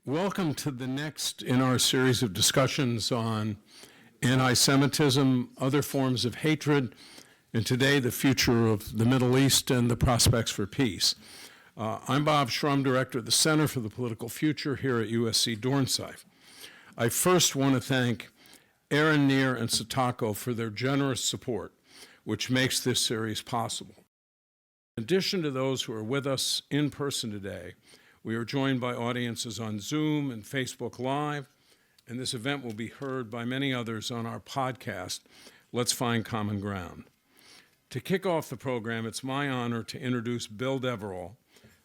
Welcome to the next in our series of discussions on anti-Semitism, other forms of hatred, and today the future of the Middle East and the prospects for peace. I'm Bob Shrum, Director of the Center for the Political Future here at USC Dornsife. I first want to thank Aaron, Neer, and Satako for their generous support, which makes this series possible. In addition to those who are with us in person today, we are joined by audiences on Zoom and Facebook Live, and this event will be heard by many others on our podcast, Let's Find Common Ground. To kick off the program, it's my honor to introduce Bill Deverell,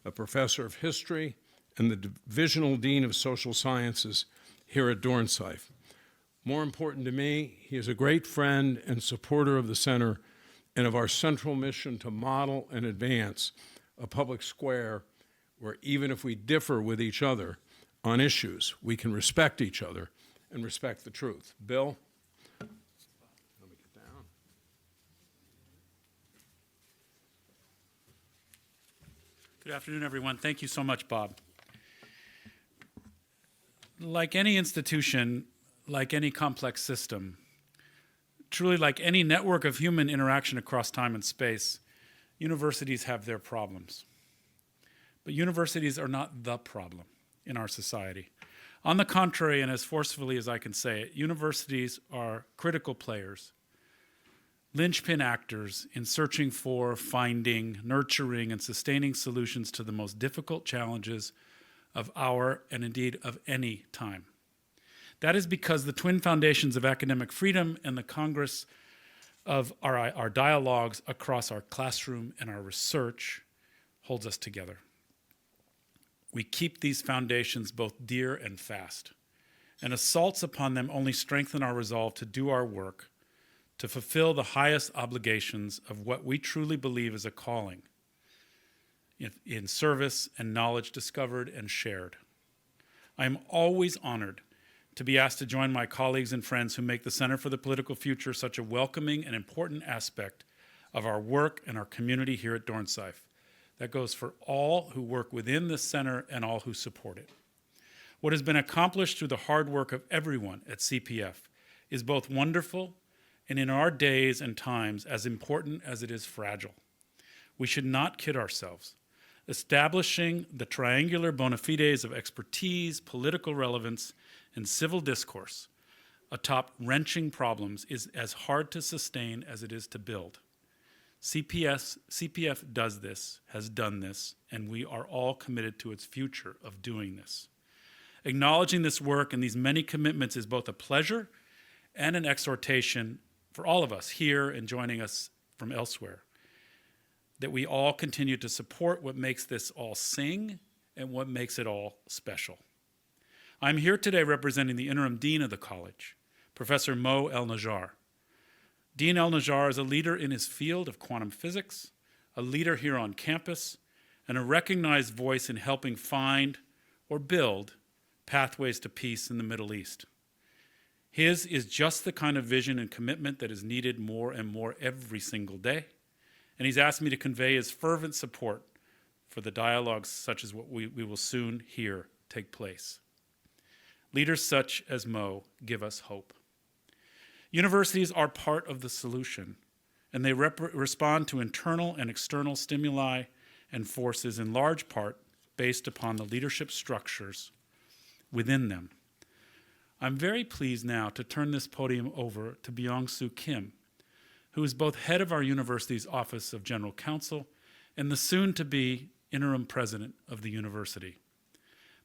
a professor of history and the Divisional Dean of Social Sciences here at Dornsife. More important to me, he is a great friend and supporter of the center and of our central mission to model and advance a public square where even if we differ with each other on issues, we can respect each other and respect the truth. Bill? Let me get down. Good afternoon, everyone. Thank you so much, Bob. Like any institution, like any complex system, truly like any network of human interaction across time and space, universities have their problems. But universities are not the problem in our society. On the contrary, and as forcefully as I can say it, universities are critical players, linchpin actors in searching for, finding, nurturing, and sustaining solutions to the most difficult challenges of our, and indeed of any time. That is because the twin foundations of academic freedom and the Congress of our dialogues across our classroom and our research holds us together. We keep these foundations both dear and fast, and assaults upon them only strengthen our resolve to do our work, to fulfill the highest obligations of what we truly believe is a calling in service and knowledge discovered and shared. I am always honored to be asked to join my colleagues and friends who make the Center for the Political Future such a welcoming and important aspect of our work and our community here at Dornsife. That goes for all who work within the center and all who support it. What has been accomplished through the hard work of everyone at CPF is both wonderful and in our days and times as important as it is fragile. We should not kid ourselves. Establishing the triangular bona fides of expertise, political relevance, and civil discourse atop wrenching problems is as hard to sustain as it is to build. CPF does this, has done this, and we are all committed to its future of doing this. Acknowledging this work and these many commitments is both a pleasure and an exhortation for all of us here and joining us from elsewhere, that we all continue to support what makes this all sing and what makes it all special. I'm here today representing the interim dean of the college, Professor Mo El-Najjar. Dean El-Najjar is a leader in his field of quantum physics, a leader here on campus, and a recognized voice in helping find or build pathways to peace in the Middle East. His is just the kind of vision and commitment that is needed more and more every single day, and he's asked me to convey his fervent support for the dialogues such as what we will soon hear take place. Leaders such as Mo give us hope. Universities are part of the solution, and they respond to internal and external stimuli and forces in large part based upon the leadership structures within them. I'm very pleased now to turn this podium over to Beong-Soo Kim, who is both head of our university's Office of General Counsel and the soon-to-be interim president of the university.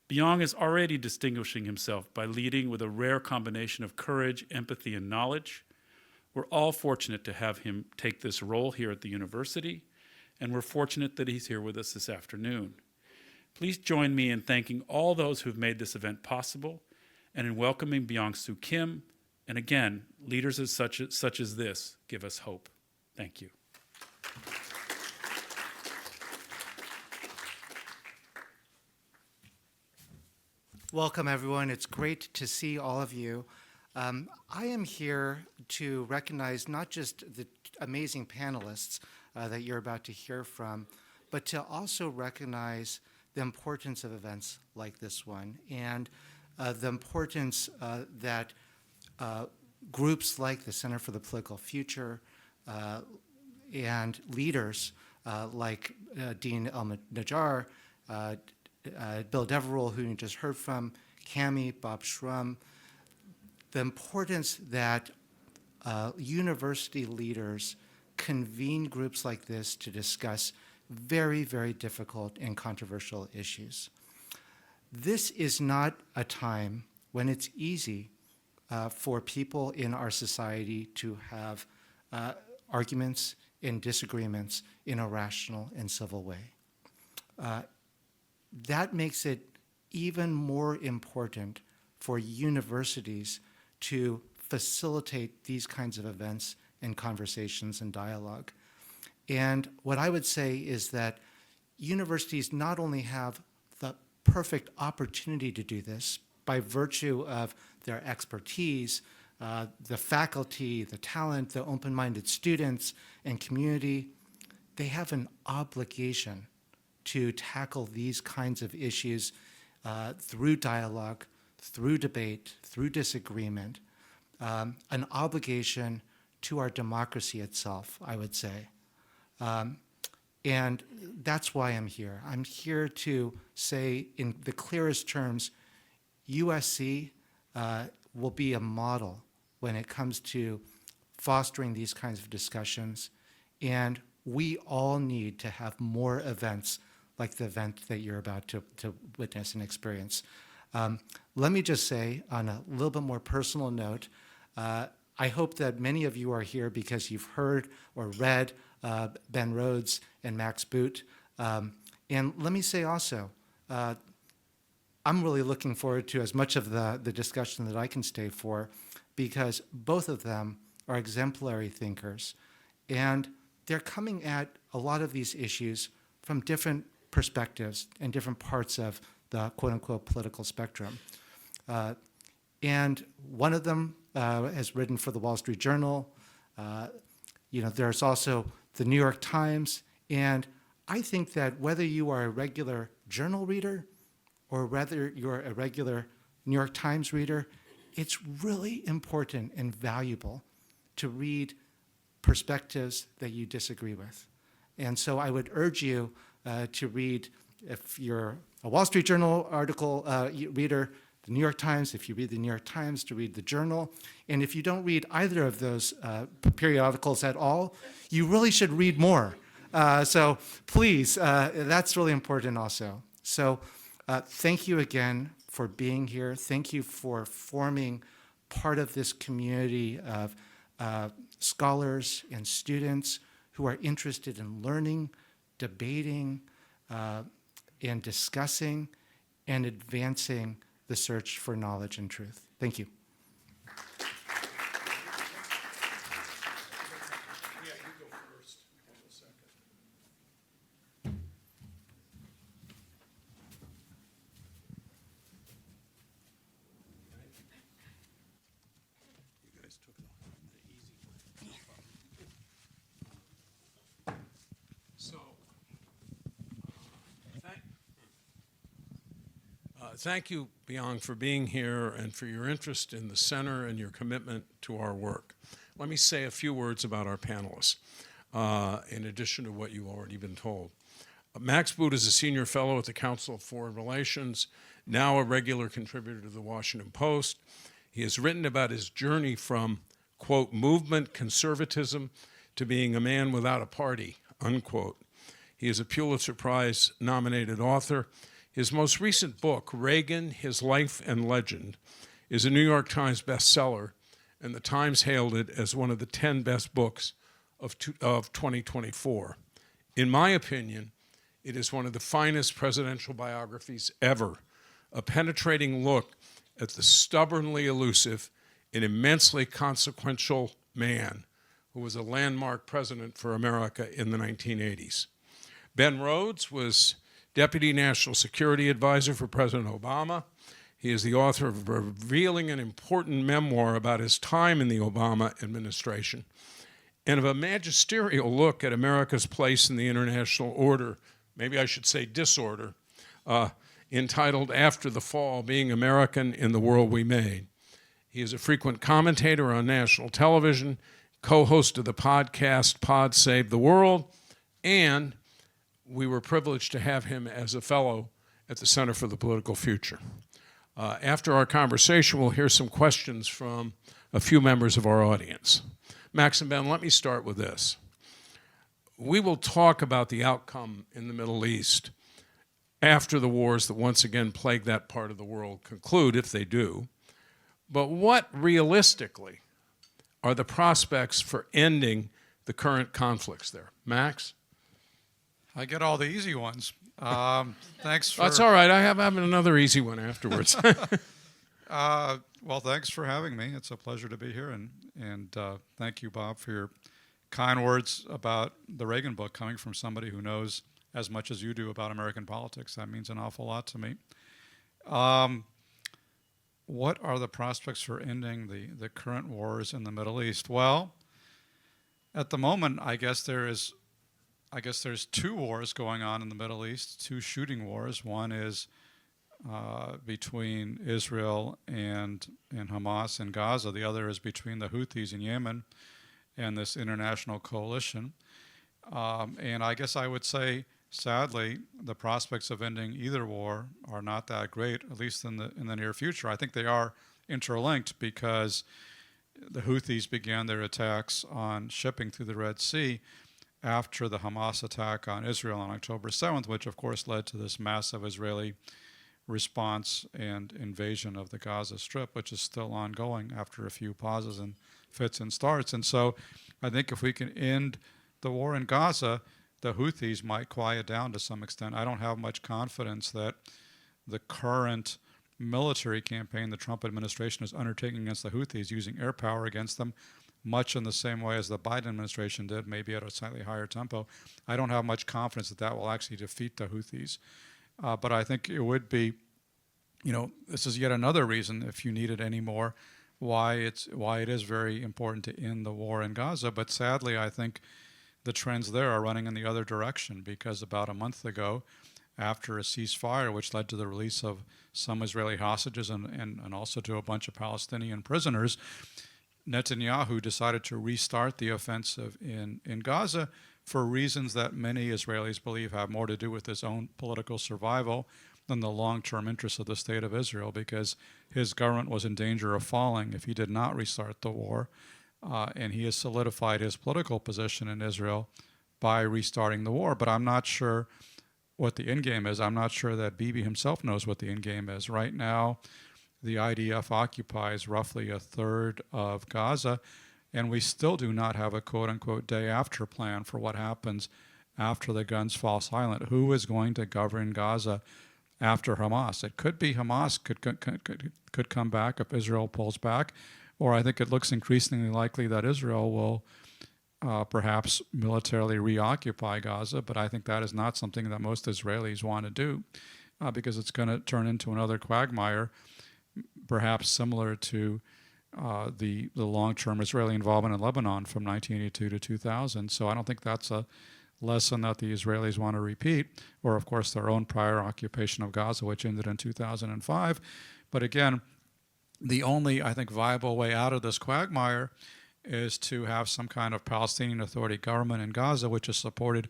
Beong is already distinguishing himself by leading with a rare combination of courage, empathy, and knowledge. We're all fortunate to have him take this role here at the university, and we're fortunate that he's here with us this afternoon. Please join me in thanking all those who've made this event possible and in welcoming Beong-Soo Kim. And again, leaders such as this give us hope. Thank you. Welcome, everyone. It's great to see all of you. I am here to recognize not just the amazing panelists that you're about to hear from, but to also recognize the importance of events like this one and the importance that groups like the Center for the Political Future and leaders like Dean El-Najjar, Bill Deverell, who you just heard from, Cami, Bob Shrum, the importance that university leaders convene groups like this to discuss very, very difficult and controversial issues. This is not a time when it's easy for people in our society to have arguments and disagreements in a rational and civil way. That makes it even more important for universities to facilitate these kinds of events and conversations and dialogue. And what I would say is that universities not only have the perfect opportunity to do this by virtue of their expertise, the faculty, the talent, the open-minded students and community, they have an obligation to tackle these kinds of issues through dialogue, through debate, through disagreement, an obligation to our democracy itself, I would say. And that's why I'm here. I'm here to say in the clearest terms, USC will be a model when it comes to fostering these kinds of discussions, and we all need to have more events like the event that you're about to witness and experience. Let me just say, on a little bit more personal note, I hope that many of you are here because you've heard or read Ben Rhodes and Max Boot. And let me say also, I'm really looking forward to as much of the discussion that I can stay for, because both of them are exemplary thinkers. And they're coming at a lot of these issues from different perspectives and different parts of the quote-unquote political spectrum. And one of them has written for the Wall Street Journal. There's also the New York Times. And I think that whether you are a regular journal reader or whether you're a regular New York Times reader, it's really important and valuable to read perspectives that you disagree with. And so I would urge you to read, if you're a Wall Street Journal article reader, the New York Times, if you read the New York Times, to read the Journal. And if you don't read either of those periodicals at all, you really should read more. So please, that's really important also. So thank you again for being here. Thank you for forming part of this community of scholars and students who are interested in learning, debating, and discussing and advancing the search for knowledge and truth. Thank you. Thank you, Beong, for being here and for your interest in the center and your commitment to our work. Let me say a few words about our panelists, in addition to what you've already been told. Max Boot is a senior fellow at the Council of Foreign Relations, now a regular contributor to the Washington Post. He has written about his journey from, quote, movement conservatism to being a man without a party, unquote. He is a Pulitzer Prize nominated author. His most recent book, Reagan, His Life and Legend, is a New York Times bestseller, and the Times hailed it as one of the 10 best books of 2024. In my opinion, it is one of the finest presidential biographies ever, a penetrating look at the stubbornly elusive and immensely consequential man who was a landmark president for America in the 1980s. Ben Rhodes was Deputy National Security Advisor for President Obama. He is the author of a revealing and important memoir about his time in the Obama administration and of a magisterial look at America's place in the international order, maybe I should say disorder, entitled After the Fall, Being American in the World We Made. He is a frequent commentator on national television, co-host of the podcast Pod Save the World, and we were privileged to have him as a fellow at the Center for the Political Future. After our conversation, we'll hear some questions from a few members of our audience. Max and Ben, let me start with this. We will talk about the outcome in the Middle East after the wars that once again plague that part of the world conclude, if they do. But what realistically are the prospects for ending the current conflicts there? Max? I get all the easy ones. Thanks for... That's all right. I have another easy one afterwards. Well, thanks for having me. It's a pleasure to be here, and thank you, Bob, for your kind words about the Reagan book coming from somebody who knows as much as you do about American politics. That means an awful lot to me. What are the prospects for ending the current wars in the Middle East? Well, at the moment, I guess there's two wars going on in the Middle East, two shooting wars. One is between Israel and Hamas in Gaza. The other is between the Houthis in Yemen and this international coalition. And I guess I would say, sadly, the prospects of ending either war are not that great, at least in the near future. I think they are interlinked because the Houthis began their attacks on shipping through the Red Sea after the Hamas attack on Israel on October 7th, which of course led to this massive Israeli response and invasion of the Gaza Strip, which is still ongoing after a few pauses and fits and starts. And so I think if we can end the war in Gaza, the Houthis might quiet down to some extent. I don't have much confidence that the current military campaign the Trump administration is undertaking against the Houthis, using air power against them, much in the same way as the Biden administration did, maybe at a slightly higher tempo. I don't have much confidence that that will actually defeat the Houthis. But I think it would be, this is yet another reason, if you need it anymore, why it is very important to end the war in Gaza. But sadly, I think the trends there are running in the other direction, because about a month ago, after a ceasefire, which led to the release of some Israeli hostages and also to a bunch of Palestinian prisoners, Netanyahu decided to restart the offensive in Gaza for reasons that many Israelis believe have more to do with his own political survival than the long-term interests of the state of Israel, because his government was in danger of falling if he did not restart the war. And he has solidified his political position in Israel by restarting the war. But I'm not sure what the end game is. I'm not sure that Bibi himself knows what the end game is. Right now, the IDF occupies roughly a third of Gaza, and we still do not have a quote-unquote day-after plan for what happens after the guns fall silent. Who is going to govern Gaza after Hamas? It could be Hamas could come back if Israel pulls back, or I think it looks increasingly likely that Israel will perhaps militarily reoccupy Gaza, but I think that is not something that most Israelis want to do because it's going to turn into another quagmire, perhaps similar to the long-term Israeli involvement in Lebanon from 1982 to 2000. So I don't think that's a lesson that the Israelis want to repeat, or of course their own prior occupation of Gaza, which ended in 2005. But again, the only, I think, viable way out of this quagmire is to have some kind of Palestinian Authority government in Gaza, which is supported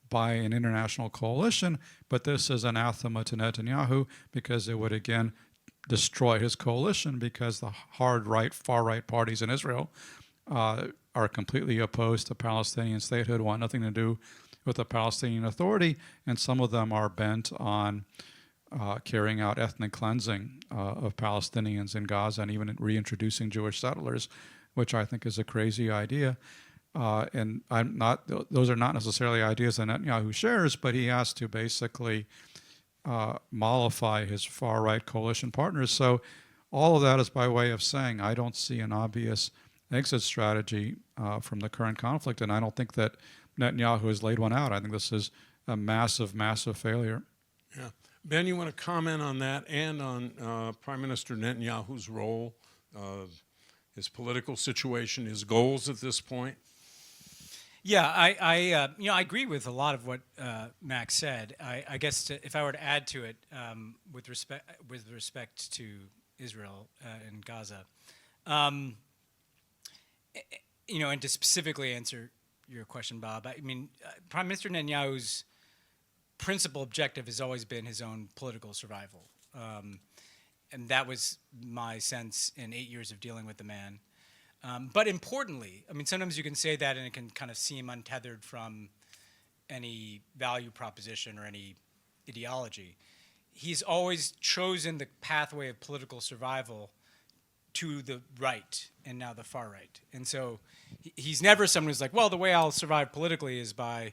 by an international coalition. But this is anathema to Netanyahu because it would, again, destroy his coalition, because the hard right, far right parties in Israel are completely opposed to Palestinian statehood, want nothing to do with the Palestinian Authority, and some of them are bent on carrying out ethnic cleansing of Palestinians in Gaza and even reintroducing Jewish settlers, which I think is a crazy idea. And those are not necessarily ideas that Netanyahu shares, but he has to basically mollify his far-right coalition partners. So all of that is by way of saying I don't see an obvious exit strategy from the current conflict, and I don't think that Netanyahu has laid one out. I think this is a massive, massive failure. Yeah. Ben, you want to comment on that and on Prime Minister Netanyahu's role, his political situation, his goals at this point? Yeah, I agree with a lot of what Max said. I guess if I were to add to it, with respect to Israel and Gaza, and to specifically answer your question, Bob, I mean, Prime Minister Netanyahu's principal objective has always been his own political survival, and that was my sense in 8 years of dealing with the man. But importantly, I mean, sometimes you can say that and it can kind of seem untethered from any value proposition or any ideology. He's always chosen the pathway of political survival to the right and now the far right. And so he's never someone who's like, well, the way I'll survive politically is by,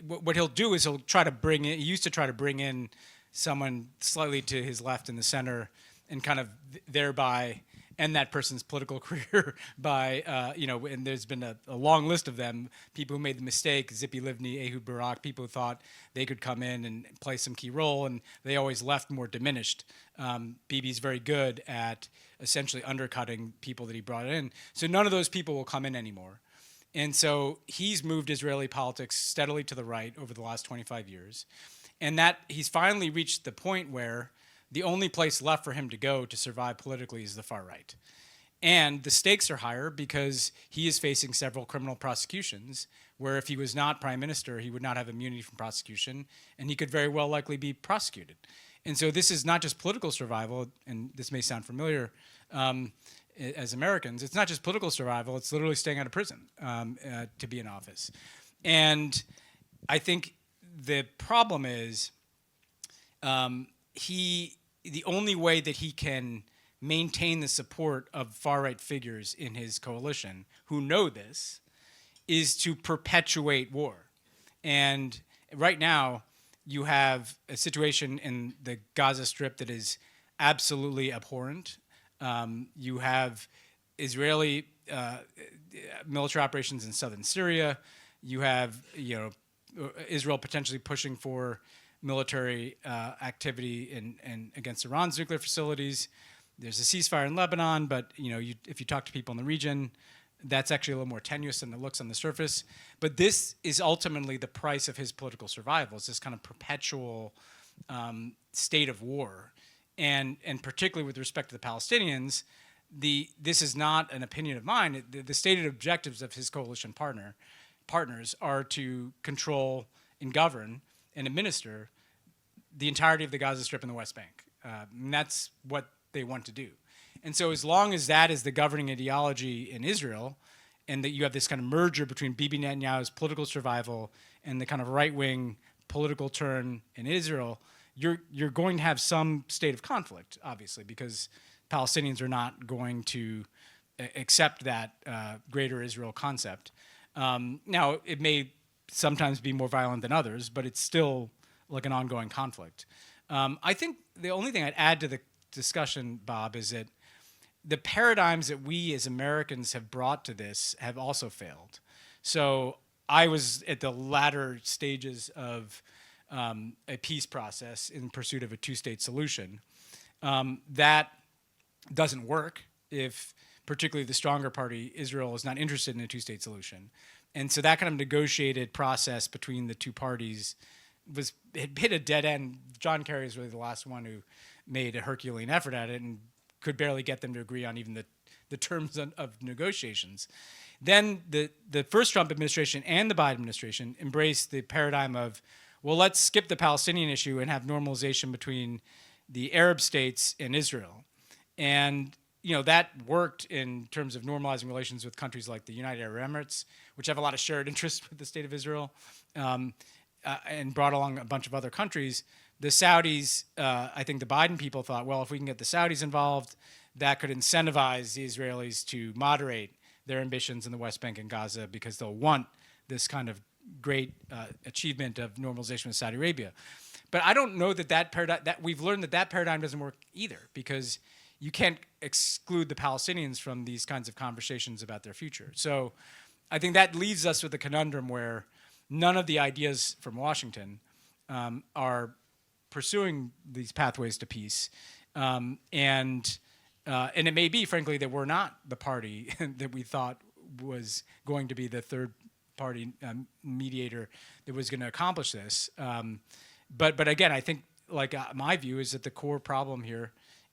what he'll do is he'll try to bring in, he used to try to bring in someone slightly to his left in the center and kind of thereby end that person's political career by, and there's been a long list of them, people who made the mistake, Zippy Livni, Ehud Barak, people who thought they could come in and play some key role, and they always left more diminished. Bibi's very good at essentially undercutting people that he brought in. So none of those people will come in anymore. And so he's moved Israeli politics steadily to the right over the last 25 years. And that he's finally reached the point where the only place left for him to go to survive politically is the far right. And the stakes are higher because he is facing several criminal prosecutions where if he was not prime minister, he would not have immunity from prosecution, and he could very well likely be prosecuted. And so this is not just political survival, and this may sound familiar as Americans, it's not just political survival, it's literally staying out of prison to be in office. And I think the problem is the only way that he can maintain the support of far-right figures in his coalition who know this is to perpetuate war. And right now, you have a situation in the Gaza Strip that is absolutely abhorrent. You have Israeli military operations in southern Syria. You have Israel potentially pushing for military activity in against Iran's nuclear facilities. There's a ceasefire in Lebanon, but if you talk to people in the region, that's actually a little more tenuous than it looks on the surface. But this is ultimately the price of his political survival. It's this kind of perpetual state of war. And particularly with respect to the Palestinians, this is not an opinion of mine. The stated objectives of his coalition partners are to control and govern and administer the entirety of the Gaza Strip and the West Bank. And that's what they want to do. And so as long as that is the governing ideology in Israel, and that you have this kind of merger between Bibi Netanyahu's political survival and the kind of right-wing political turn in Israel, you're going to have some state of conflict, obviously, because Palestinians are not going to accept that greater Israel concept. Now, it may sometimes be more violent than others, but it's still like an ongoing conflict. I think the only thing I'd add to the discussion, Bob, is that the paradigms that we as Americans have brought to this have also failed. So I was at the latter stages of a peace process in pursuit of a two-state solution. That doesn't work if particularly the stronger party, Israel, is not interested in a two-state solution. And so that kind of negotiated process between the two parties had hit a dead end. John Kerry is really the last one who made a Herculean effort at it and could barely get them to agree on even the terms of negotiations. Then the first Trump administration and the Biden administration embraced the paradigm of, well, let's skip the Palestinian issue and have normalization between the Arab states and Israel. And that worked in terms of normalizing relations with countries like the United Arab Emirates, which have a lot of shared interests with the state of Israel, and brought along a bunch of other countries. The Saudis, I think the Biden people thought, well, if we can get the Saudis involved, that could incentivize the Israelis to moderate their ambitions in the West Bank and Gaza because they'll want this kind of great achievement of normalization with Saudi Arabia. But I don't know that paradigm, that we've learned that paradigm doesn't work either, because you can't exclude the Palestinians from these kinds of conversations about their future. So I think that leaves us with a conundrum where none of the ideas from Washington are pursuing these pathways to peace. And it may be, frankly, that we're not the party that we thought was going to be the third party mediator that was going to accomplish this. But again, I think my view is that the core problem here,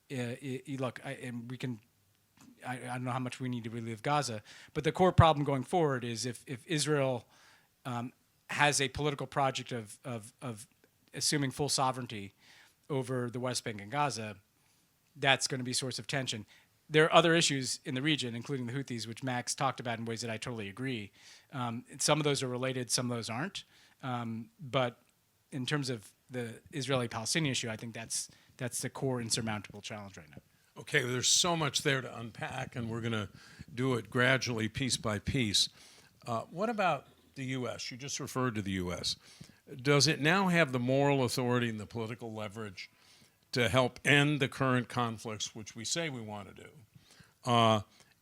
and we can. I don't know how much we need to relive Gaza, but the core problem going forward is if Israel has a political project of assuming full sovereignty over the West Bank and Gaza, that's going to be a source of tension. There are other issues in the region, including the Houthis, which Max talked about in ways that I totally agree. Some of those are related, some of those aren't. But in terms of the Israeli-Palestinian issue, I think that's the core insurmountable challenge right now. Okay, well, there's so much there to unpack, and we're going to do it gradually, piece by piece. What about the U.S.? You just referred to the U.S. Does it now have the moral authority and the political leverage to help end the current conflicts, which we say we want to do,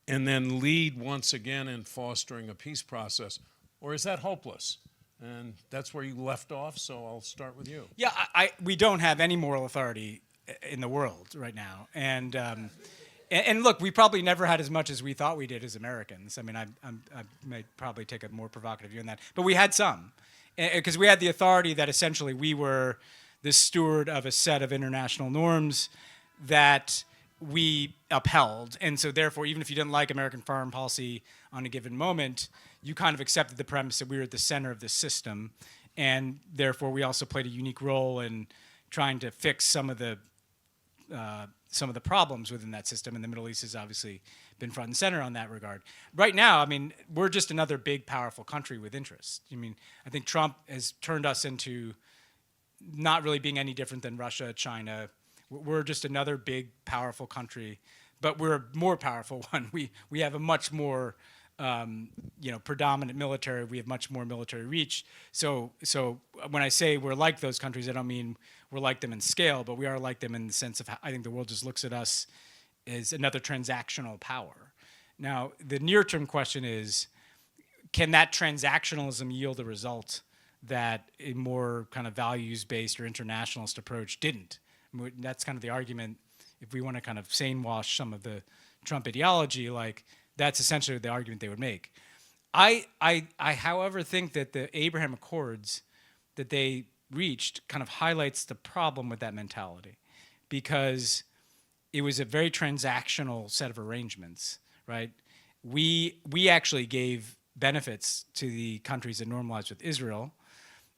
and then lead once again in fostering a peace process? Or is that hopeless? And that's where you left off, so I'll start with you. Yeah, we don't have any moral authority in the world right now, and look, we probably never had as much as we thought we did as Americans. I mean, I may probably take a more provocative view on that, but we had some, because we had the authority that essentially we were the steward of a set of international norms that we upheld, and so therefore, even if you didn't like American foreign policy on a given moment, you kind of accepted the premise that we were at the center of the system, and therefore we also played a unique role in trying to fix some of the problems within that system, and the Middle East has obviously been front and center on that regard. Right now, I mean, we're just another big, powerful country with interest. I mean, I think Trump has turned us into not really being any different than Russia, China. We're just another big, powerful country, but we're a more powerful one. We have a much more predominant military. We have much more military reach. So when I say we're like those countries, I don't mean we're like them in scale, but we are like them in the sense of how I think the world just looks at us as another transactional power. Now, the near-term question is, can that transactionalism yield a result that a more kind of values-based or internationalist approach didn't? I mean, that's kind of the argument. If we want to kind of sane wash some of the Trump ideology, like that's essentially the argument they would make. I however, think that the Abraham Accords that they reached kind of highlights the problem with that mentality, because it was a very transactional set of arrangements, right? We actually gave benefits to the countries that normalized with Israel.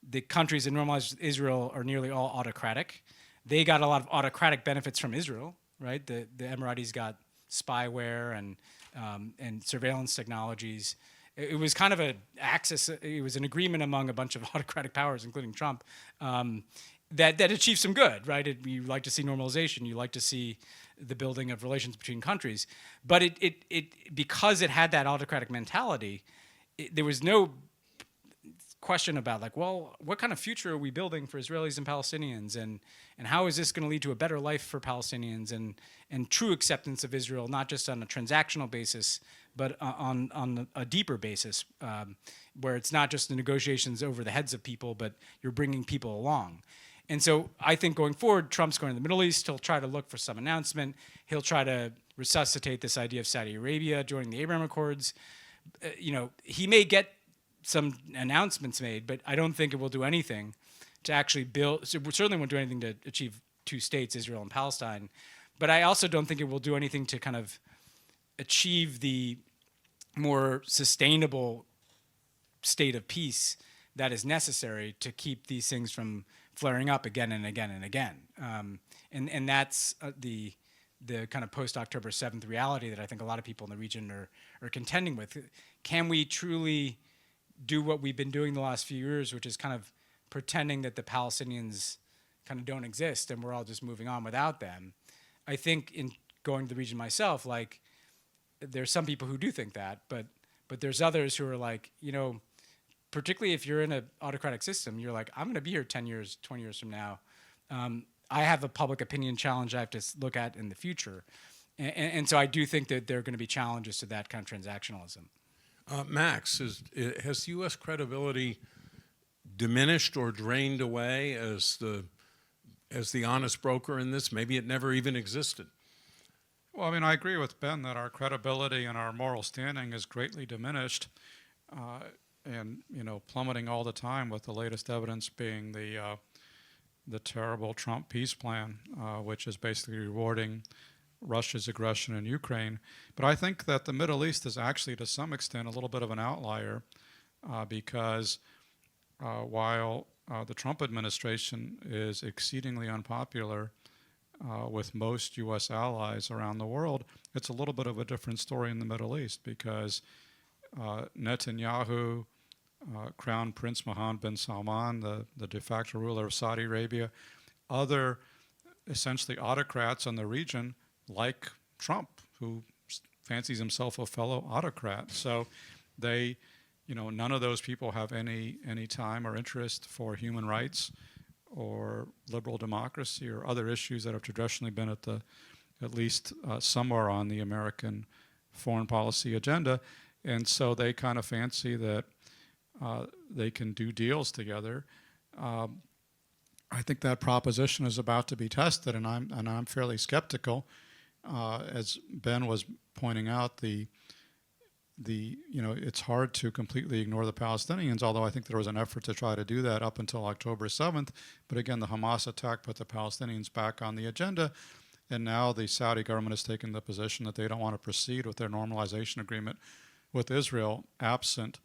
The countries that normalized with Israel are nearly all autocratic. They got a lot of autocratic benefits from Israel, right? The Emiratis got spyware and surveillance technologies. It was kind of an axis. It was an agreement among a bunch of autocratic powers, including Trump, that achieved some good, right? You like to see normalization. You like to see the building of relations between countries. But it because it had that autocratic mentality, there was no question about like, well, what kind of future are we building for Israelis and Palestinians, and how is this going to lead to a better life for Palestinians and true acceptance of Israel, not just on a transactional basis, but on a deeper basis, where it's not just the negotiations over the heads of people, but you're bringing people along. And so I think going forward, Trump's going to the Middle East. He'll try to look for some announcement. He'll try to resuscitate this idea of Saudi Arabia joining the Abraham Accords. He may get some announcements made, but I don't think it will do anything to actually build. So we certainly won't do anything to achieve two states, Israel and Palestine. But I also don't think it will do anything to kind of achieve the more sustainable state of peace that is necessary to keep these things from flaring up again and again and again. And that's the kind of post-October 7th reality that I think a lot of people in the region are contending with. Can we truly do what we've been doing the last few years, which is kind of pretending that the Palestinians kind of don't exist and we're all just moving on without them? I think in going to the region myself, like, there's some people who do think that, but there's others who are like, particularly if you're in an autocratic system, you're like, I'm going to be here 10 years, 20 years from now. I have a public opinion challenge I have to look at in the future. And so I do think that there are going to be challenges to that kind of transactionalism. Max, has U.S. credibility diminished or drained away as the honest broker in this? Maybe it never even existed. Well, I mean, I agree with Ben that our credibility and our moral standing is greatly diminished. and plummeting all the time, with the latest evidence being the terrible Trump peace plan, which is basically rewarding Russia's aggression in Ukraine. But I think that the Middle East is actually, to some extent, a little bit of an outlier, because while the Trump administration is exceedingly unpopular with most U.S. allies around the world, it's a little bit of a different story in the Middle East, because Netanyahu, Crown Prince Mohammed bin Salman, the de facto ruler of Saudi Arabia, other essentially autocrats in the region, like Trump, who fancies himself a fellow autocrat. So they, none of those people have any time or interest for human rights or liberal democracy or other issues that have traditionally been at least somewhere on the American foreign policy agenda. And so they kind of fancy that they can do deals together. I think that proposition is about to be tested, and I'm fairly skeptical. As Ben was pointing out, it's hard to completely ignore the Palestinians, although I think there was an effort to try to do that up until October 7th. But again, the Hamas attack put the Palestinians back on the agenda, and now the Saudi government has taken the position that they don't want to proceed with their normalization agreement with Israel, absent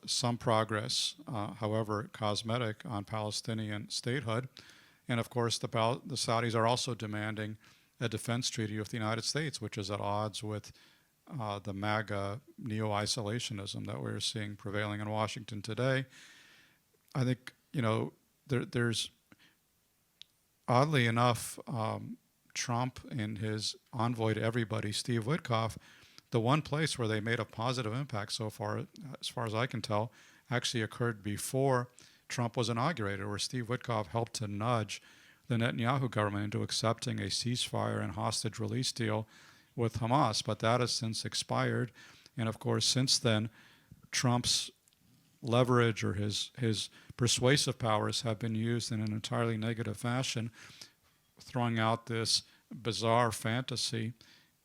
some progress, however cosmetic, on Palestinian statehood. And of course, the Saudis are also demanding a defense treaty with the United States, which is at odds with the MAGA neo-isolationism that we're seeing prevailing in Washington today. I think, there's, oddly enough, Trump and his envoy to everybody, Steve Witkoff, the one place where they made a positive impact so far, as far as I can tell, actually occurred before Trump was inaugurated, where Steve Witkoff helped to nudge the Netanyahu government into accepting a ceasefire and hostage release deal with Hamas. But that has since expired. And of course, since then, Trump's leverage or his persuasive powers have been used in an entirely negative fashion, throwing out this bizarre fantasy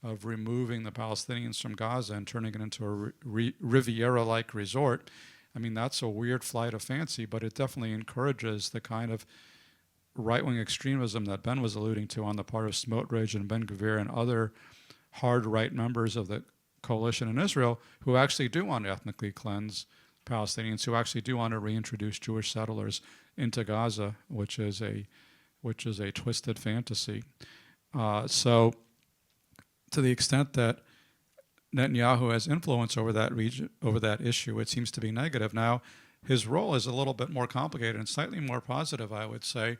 of removing the Palestinians from Gaza and turning it into a Riviera-like resort. I mean, that's a weird flight of fancy, but it definitely encourages the kind of right-wing extremism that Ben was alluding to on the part of Smotrich and Ben-Gvir and other hard-right members of the coalition in Israel, who actually do want to ethnically cleanse Palestinians, who actually do want to reintroduce Jewish settlers into Gaza, which is a twisted fantasy. So to the extent that Netanyahu has influence over that region, over that issue, it seems to be negative. Now, his role is a little bit more complicated and slightly more positive, I would say,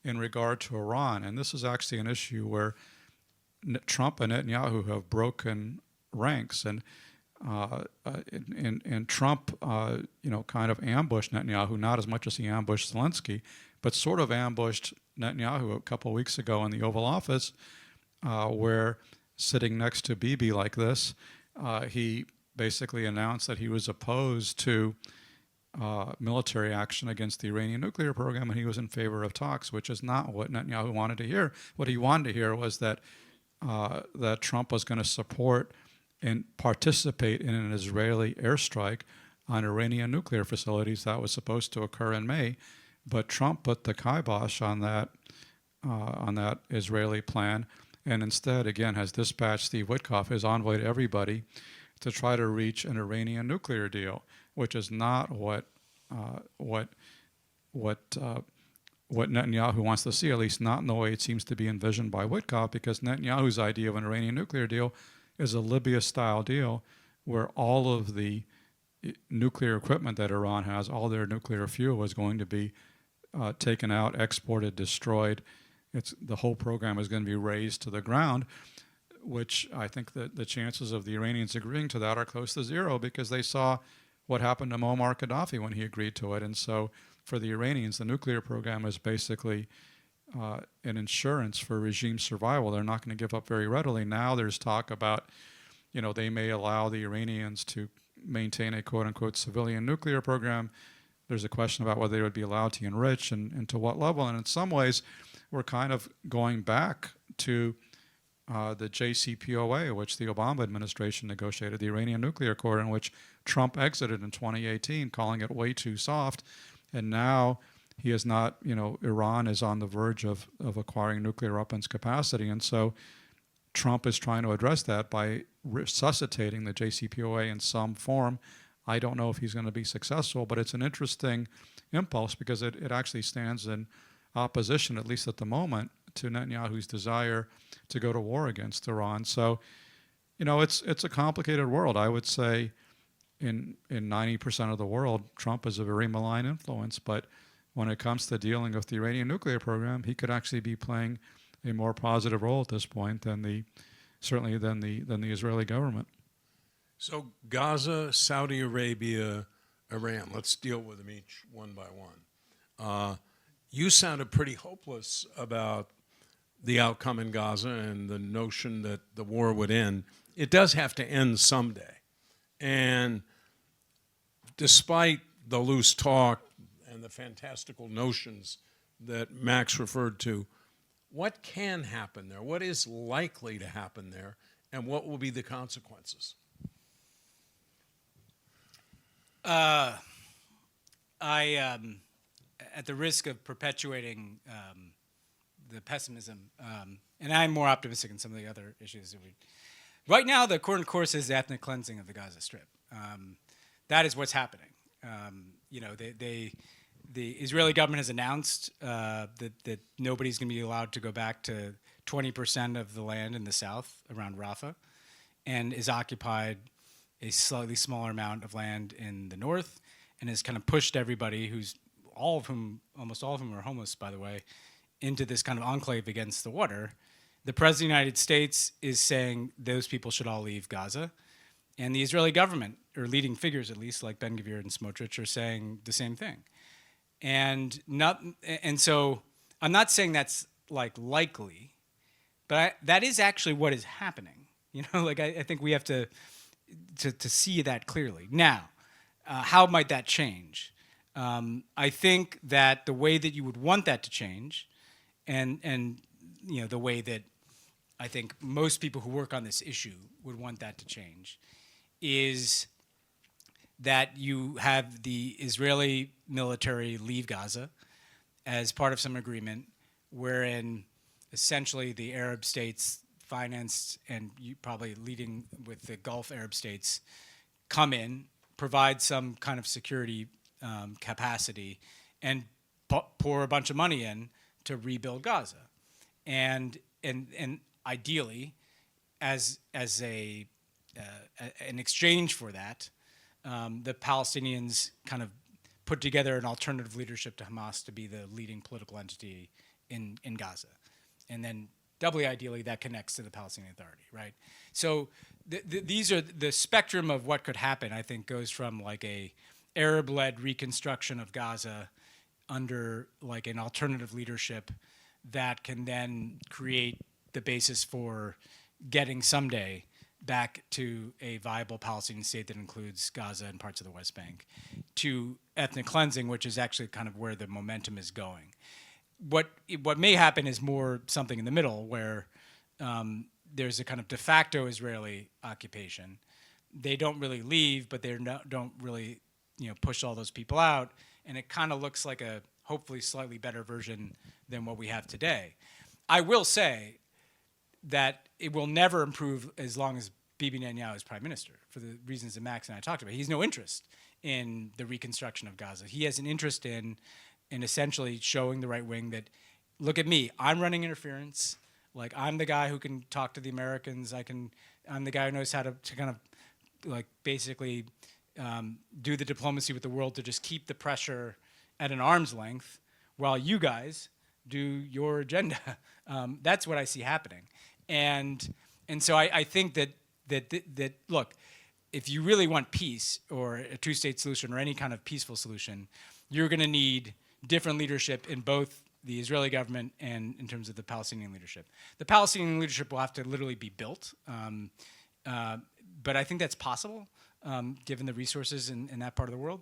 in regard to Iran. And this is actually an issue where Trump and Netanyahu have broken ranks, and Trump, kind of ambushed Netanyahu, not as much as he ambushed Zelensky, but sort of ambushed Netanyahu a couple of weeks ago in the Oval Office, where, sitting next to Bibi like this, he basically announced that he was opposed to military action against the Iranian nuclear program, and he was in favor of talks, which is not what Netanyahu wanted to hear. What he wanted to hear was that Trump was going to support and participate in an Israeli airstrike on Iranian nuclear facilities that was supposed to occur in May, but Trump put the kibosh on that Israeli plan, and instead, again, has dispatched Steve Witkoff, his envoy to everybody, to try to reach an Iranian nuclear deal, which is not what Netanyahu wants to see, at least not in the way it seems to be envisioned by Witkoff, because Netanyahu's idea of an Iranian nuclear deal is a Libya-style deal where all of the nuclear equipment that Iran has, all their nuclear fuel, is going to be taken out, exported, destroyed. The whole program is going to be razed to the ground, which I think that the chances of the Iranians agreeing to that are close to zero, because they saw what happened to Muammar Gaddafi when he agreed to it. And so for the Iranians, the nuclear program is basically an insurance for regime survival. They're not going to give up very readily. Now there's talk about, they may allow the Iranians to maintain a quote-unquote civilian nuclear program. There's a question about whether they would be allowed to enrich and to what level. And in some ways, we're kind of going back to the JCPOA, which the Obama administration negotiated, the Iranian nuclear accord, in which Trump exited in 2018, calling it way too soft, and now he is not, Iran is on the verge of acquiring nuclear weapons capacity, and so Trump is trying to address that by resuscitating the JCPOA in some form. I don't know if he's going to be successful, but it's an interesting impulse because it actually stands in opposition, at least at the moment, to Netanyahu's desire to go to war against Iran. So, it's a complicated world. I would say in 90% of the world, Trump is a very malign influence, but when it comes to dealing with the Iranian nuclear program, he could actually be playing a more positive role at this point than the Israeli government. So Gaza, Saudi Arabia, Iran, let's deal with them each one by one. You sounded pretty hopeless about the outcome in Gaza and the notion that the war would end. It does have to end someday. And despite the loose talk and the fantastical notions that Max referred to, what can happen there? What is likely to happen there? And what will be the consequences? I, at the risk of perpetuating the pessimism, and I'm more optimistic in some of the other issues. Right now, the current course is the ethnic cleansing of the Gaza Strip. That is what's happening. The Israeli government has announced that nobody's going to be allowed to go back to 20% of the land in the south around Rafah, and is occupied a slightly smaller amount of land in the north, and has kind of pushed everybody, almost all of whom are homeless, by the way, into this kind of enclave against the water. The President of the United States is saying those people should all leave Gaza. And the Israeli government, or leading figures at least, like Ben-Gvir and Smotrich, are saying the same thing. And so I'm not saying that's likely, but that is actually what is happening. I think we have to see that clearly. Now, how might that change? I think that the way that you would want that to change, and the way that I think most people who work on this issue would want that to change, is that you have the Israeli military leave Gaza as part of some agreement wherein essentially the Arab states financed and probably leading with the Gulf Arab states come in, provide some kind of security capacity, and pour a bunch of money in to rebuild Gaza. And ideally, as an exchange for that, the Palestinians kind of put together an alternative leadership to Hamas to be the leading political entity in Gaza. And then doubly ideally, that connects to the Palestinian Authority, right? So these are the spectrum of what could happen, I think, goes from a Arab-led reconstruction of Gaza under an alternative leadership that can then create the basis for getting someday back to a viable Palestinian state that includes Gaza and parts of the West Bank, to ethnic cleansing, which is actually kind of where the momentum is going. What may happen is more something in the middle, where there's a kind of de facto Israeli occupation. They don't really leave, but they don't really push all those people out, and it kind of looks like a hopefully slightly better version than what we have today. I will say that it will never improve as long as Bibi Netanyahu is prime minister, for the reasons that Max and I talked about. He has no interest in the reconstruction of Gaza. He has an interest in essentially showing the right wing that, look at me, I'm running interference. I'm the guy who can talk to the Americans. I'm the guy who knows how to kind of basically do the diplomacy with the world to just keep the pressure at an arm's length while you guys do your agenda. That's what I see happening. And so I think that look, if you really want peace or a two-state solution or any kind of peaceful solution, you're going to need different leadership in both the Israeli government and in terms of the Palestinian leadership. The Palestinian leadership will have to literally be built, but I think that's possible given the resources in that part of the world.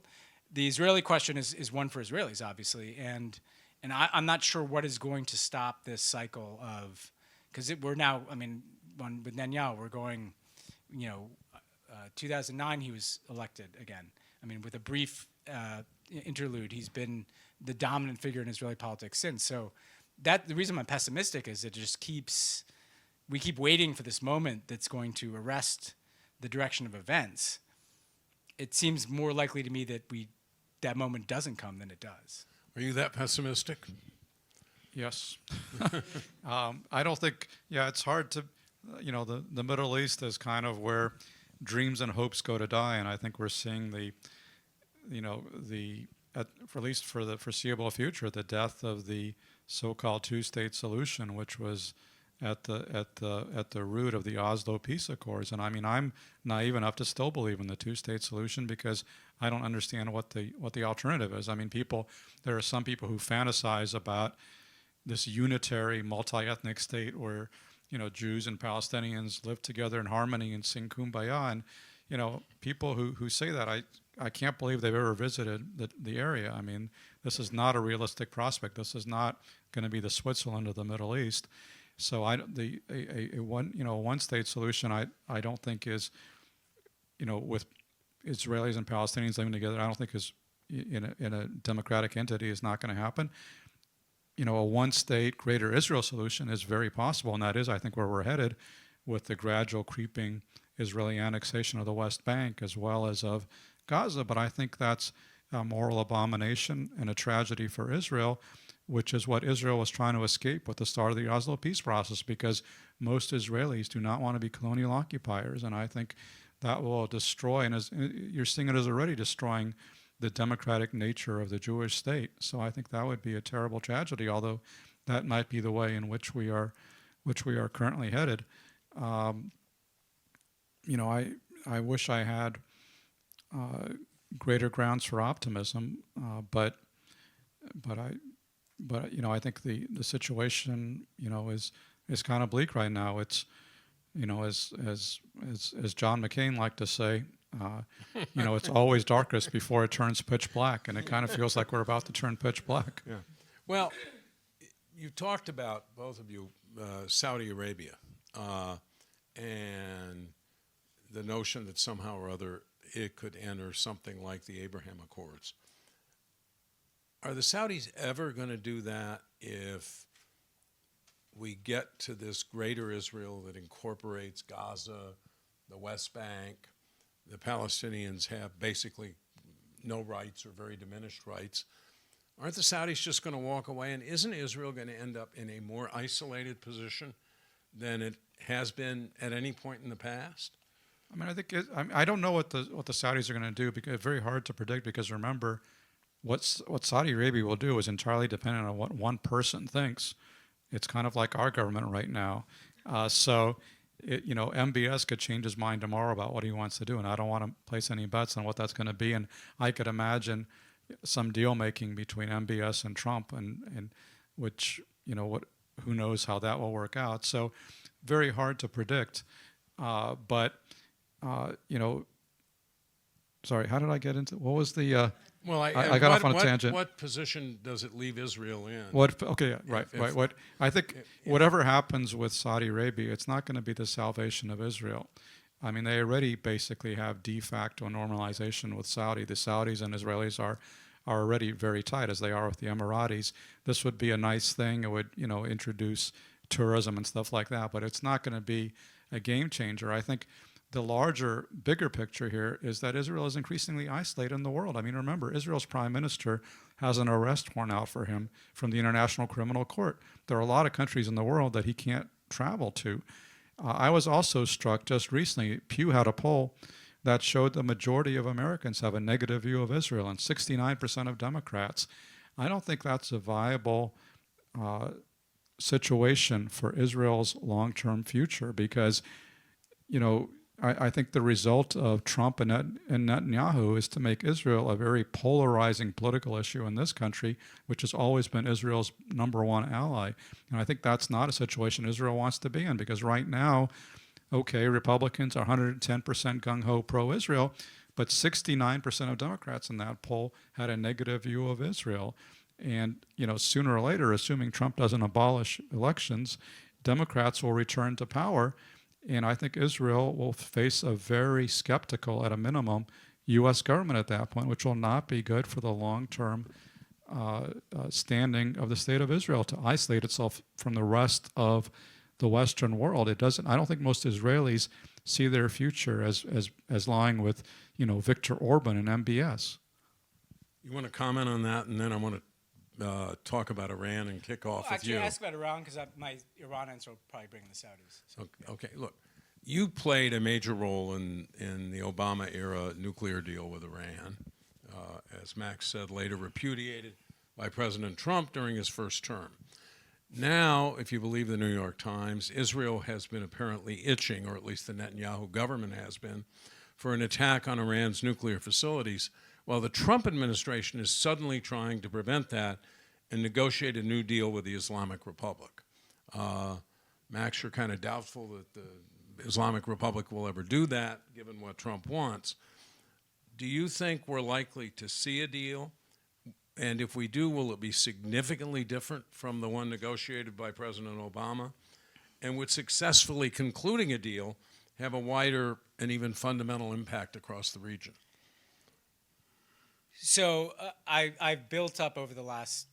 The Israeli question is one for Israelis, obviously, and I'm not sure what is going to stop this cycle of, because we're now, with Netanyahu, we're going, 2009, he was elected again. I mean, with a brief interlude, he's been the dominant figure in Israeli politics since. So the reason I'm pessimistic is it just we keep waiting for this moment that's going to arrest the direction of events. It seems more likely to me that that moment doesn't come than it does. Are you that pessimistic? Yes. I don't think, it's hard to, the Middle East is kind of where dreams and hopes go to die, and I think we're seeing for at least for the foreseeable future, the death of the so-called two-state solution, which was at the root of the Oslo peace accords. And I mean, I'm naive enough to still believe in the two-state solution because I don't understand what the alternative is. I mean, there are some people who fantasize about this unitary multi-ethnic state where Jews and Palestinians live together in harmony and sing Kumbaya. And people who say that, I can't believe they've ever visited the area. I mean, this is not a realistic prospect. This is not going to be the Switzerland of the Middle East. So a one-state solution I don't think is, with Israelis and Palestinians living together, I don't think is in a democratic entity is not going to happen. A one-state Greater Israel solution is very possible, and that is, I think, where we're headed with the gradual creeping Israeli annexation of the West Bank as well as of Gaza. But I think that's a moral abomination and a tragedy for Israel, which is what Israel was trying to escape with the start of the Oslo peace process, because most Israelis do not want to be colonial occupiers. And I think that will destroy, and you're seeing it as already destroying the democratic nature of the Jewish state. So I think that would be a terrible tragedy, although that might be the way in which we are currently headed. I wish I had greater grounds for optimism, but I think the situation is kind of bleak right now. It's as John McCain liked to say, it's always darkest before it turns pitch black, and it kind of feels like we're about to turn pitch black. Yeah. Well, you talked about, both of you, Saudi Arabia, and the notion that somehow or other it could enter something like the Abraham Accords. Are the Saudis ever going to do that if we get to this greater Israel that incorporates Gaza, the West Bank? The Palestinians have basically no rights or very diminished rights. Aren't the Saudis just going to walk away? And isn't Israel going to end up in a more isolated position than it has been at any point in the past? I mean, I don't know what the Saudis are going to do, because it's very hard to predict, because remember, what Saudi Arabia will do is entirely dependent on what one person thinks. It's kind of like our government right now. MBS could change his mind tomorrow about what he wants to do, and I don't want to place any bets on what that's going to be. And I could imagine some deal making between MBS and Trump, and which who knows how that will work out. So very hard to predict. Sorry, how did I get into? What was the? Well, I got off on a tangent. What position does it leave Israel in? I think whatever happens with Saudi Arabia, it's not going to be the salvation of Israel. I mean, they already basically have de facto normalization with Saudi. The Saudis and Israelis are already very tight, as they are with the Emiratis. This would be a nice thing. It would, introduce tourism and stuff like that, but it's not going to be a game changer. I think the bigger picture here is that Israel is increasingly isolated in the world. I mean, remember, Israel's prime minister has an arrest warrant out for him from the International Criminal Court. There are a lot of countries in the world that he can't travel to. I was also struck just recently, Pew had a poll that showed the majority of Americans have a negative view of Israel, and 69% of Democrats. I don't think that's a viable situation for Israel's long-term future, because, I think the result of Trump and Netanyahu is to make Israel a very polarizing political issue in this country, which has always been Israel's number one ally. And I think that's not a situation Israel wants to be in, because right now, Republicans are 110% gung-ho pro-Israel, but 69% of Democrats in that poll had a negative view of Israel. And, sooner or later, assuming Trump doesn't abolish elections, Democrats will return to power. And I think Israel will face a very skeptical, at a minimum, U.S. government at that point, which will not be good for the long-term standing of the state of Israel to isolate itself from the rest of the Western world. It doesn't. I don't think most Israelis see their future as lying with, Viktor Orban and MBS. You want to comment on that, and then I want to talk about Iran and kick off with Actually, you. ask about Iran because my Iran answer will probably bring in the Saudis. So. Okay, look, you played a major role in the Obama-era nuclear deal with Iran, as Max said, later repudiated by President Trump during his first term. Now, if you believe the New York Times, Israel has been apparently itching, or at least the Netanyahu government has been, for an attack on Iran's nuclear facilities, while the Trump administration is suddenly trying to prevent that and negotiate a new deal with the Islamic Republic. Max, you're kind of doubtful that the Islamic Republic will ever do that, given what Trump wants. Do you think we're likely to see a deal? And if we do, will it be significantly different from the one negotiated by President Obama? And would successfully concluding a deal have a wider and even fundamental impact across the region? So I've built up over the last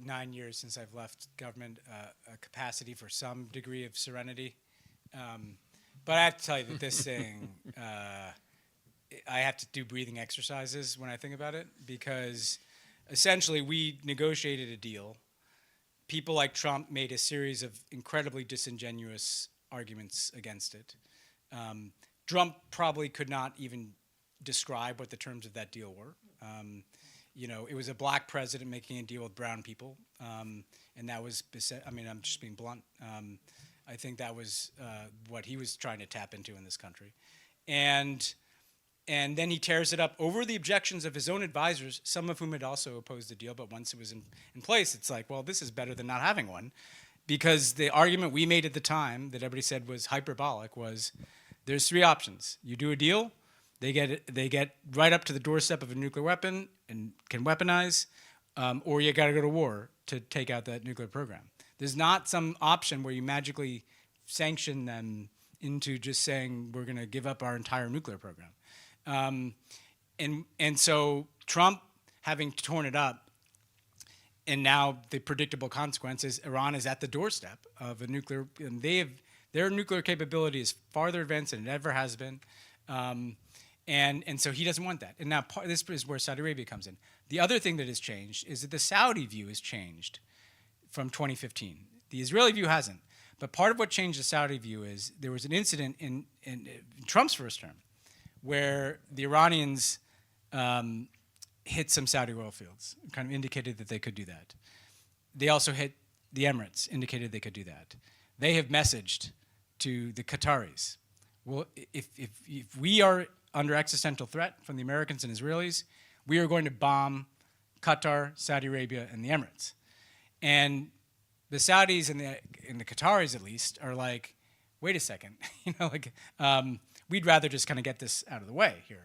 9 years since I've left government a capacity for some degree of serenity. But I have to tell you that this thing, I have to do breathing exercises when I think about it, because essentially we negotiated a deal. People like Trump made a series of incredibly disingenuous arguments against it. Trump probably could not even describe what the terms of that deal were. It was a black president making a deal with brown people, and that was, I'm just being blunt. I think that was what he was trying to tap into in this country. And then he tears it up over the objections of his own advisors, some of whom had also opposed the deal, but once it was in place, it's like, well, this is better than not having one. Because the argument we made at the time that everybody said was hyperbolic was, there's three options. You do a deal, they get right up to the doorstep of a nuclear weapon and can weaponize, or you got to go to war to take out that nuclear program. There's not some option where you magically sanction them into just saying we're going to give up our entire nuclear program. And so Trump, having torn it up, and now the predictable consequence is Iran is at the doorstep of a nuclear, and their nuclear capability is farther advanced than it ever has been. And so he doesn't want that. And now this is where Saudi Arabia comes in. The other thing that has changed is that the Saudi view has changed from 2015. The Israeli view hasn't. But part of what changed the Saudi view is there was an incident in Trump's first term where the Iranians hit some Saudi oil fields, kind of indicated that they could do that. They also hit the Emirates, indicated they could do that. They have messaged to the Qataris, well, if we are under existential threat from the Americans and Israelis, we are going to bomb Qatar, Saudi Arabia, and the Emirates. And the Saudis and the Qataris, at least, are like, wait a second, we'd rather just kind of get this out of the way here,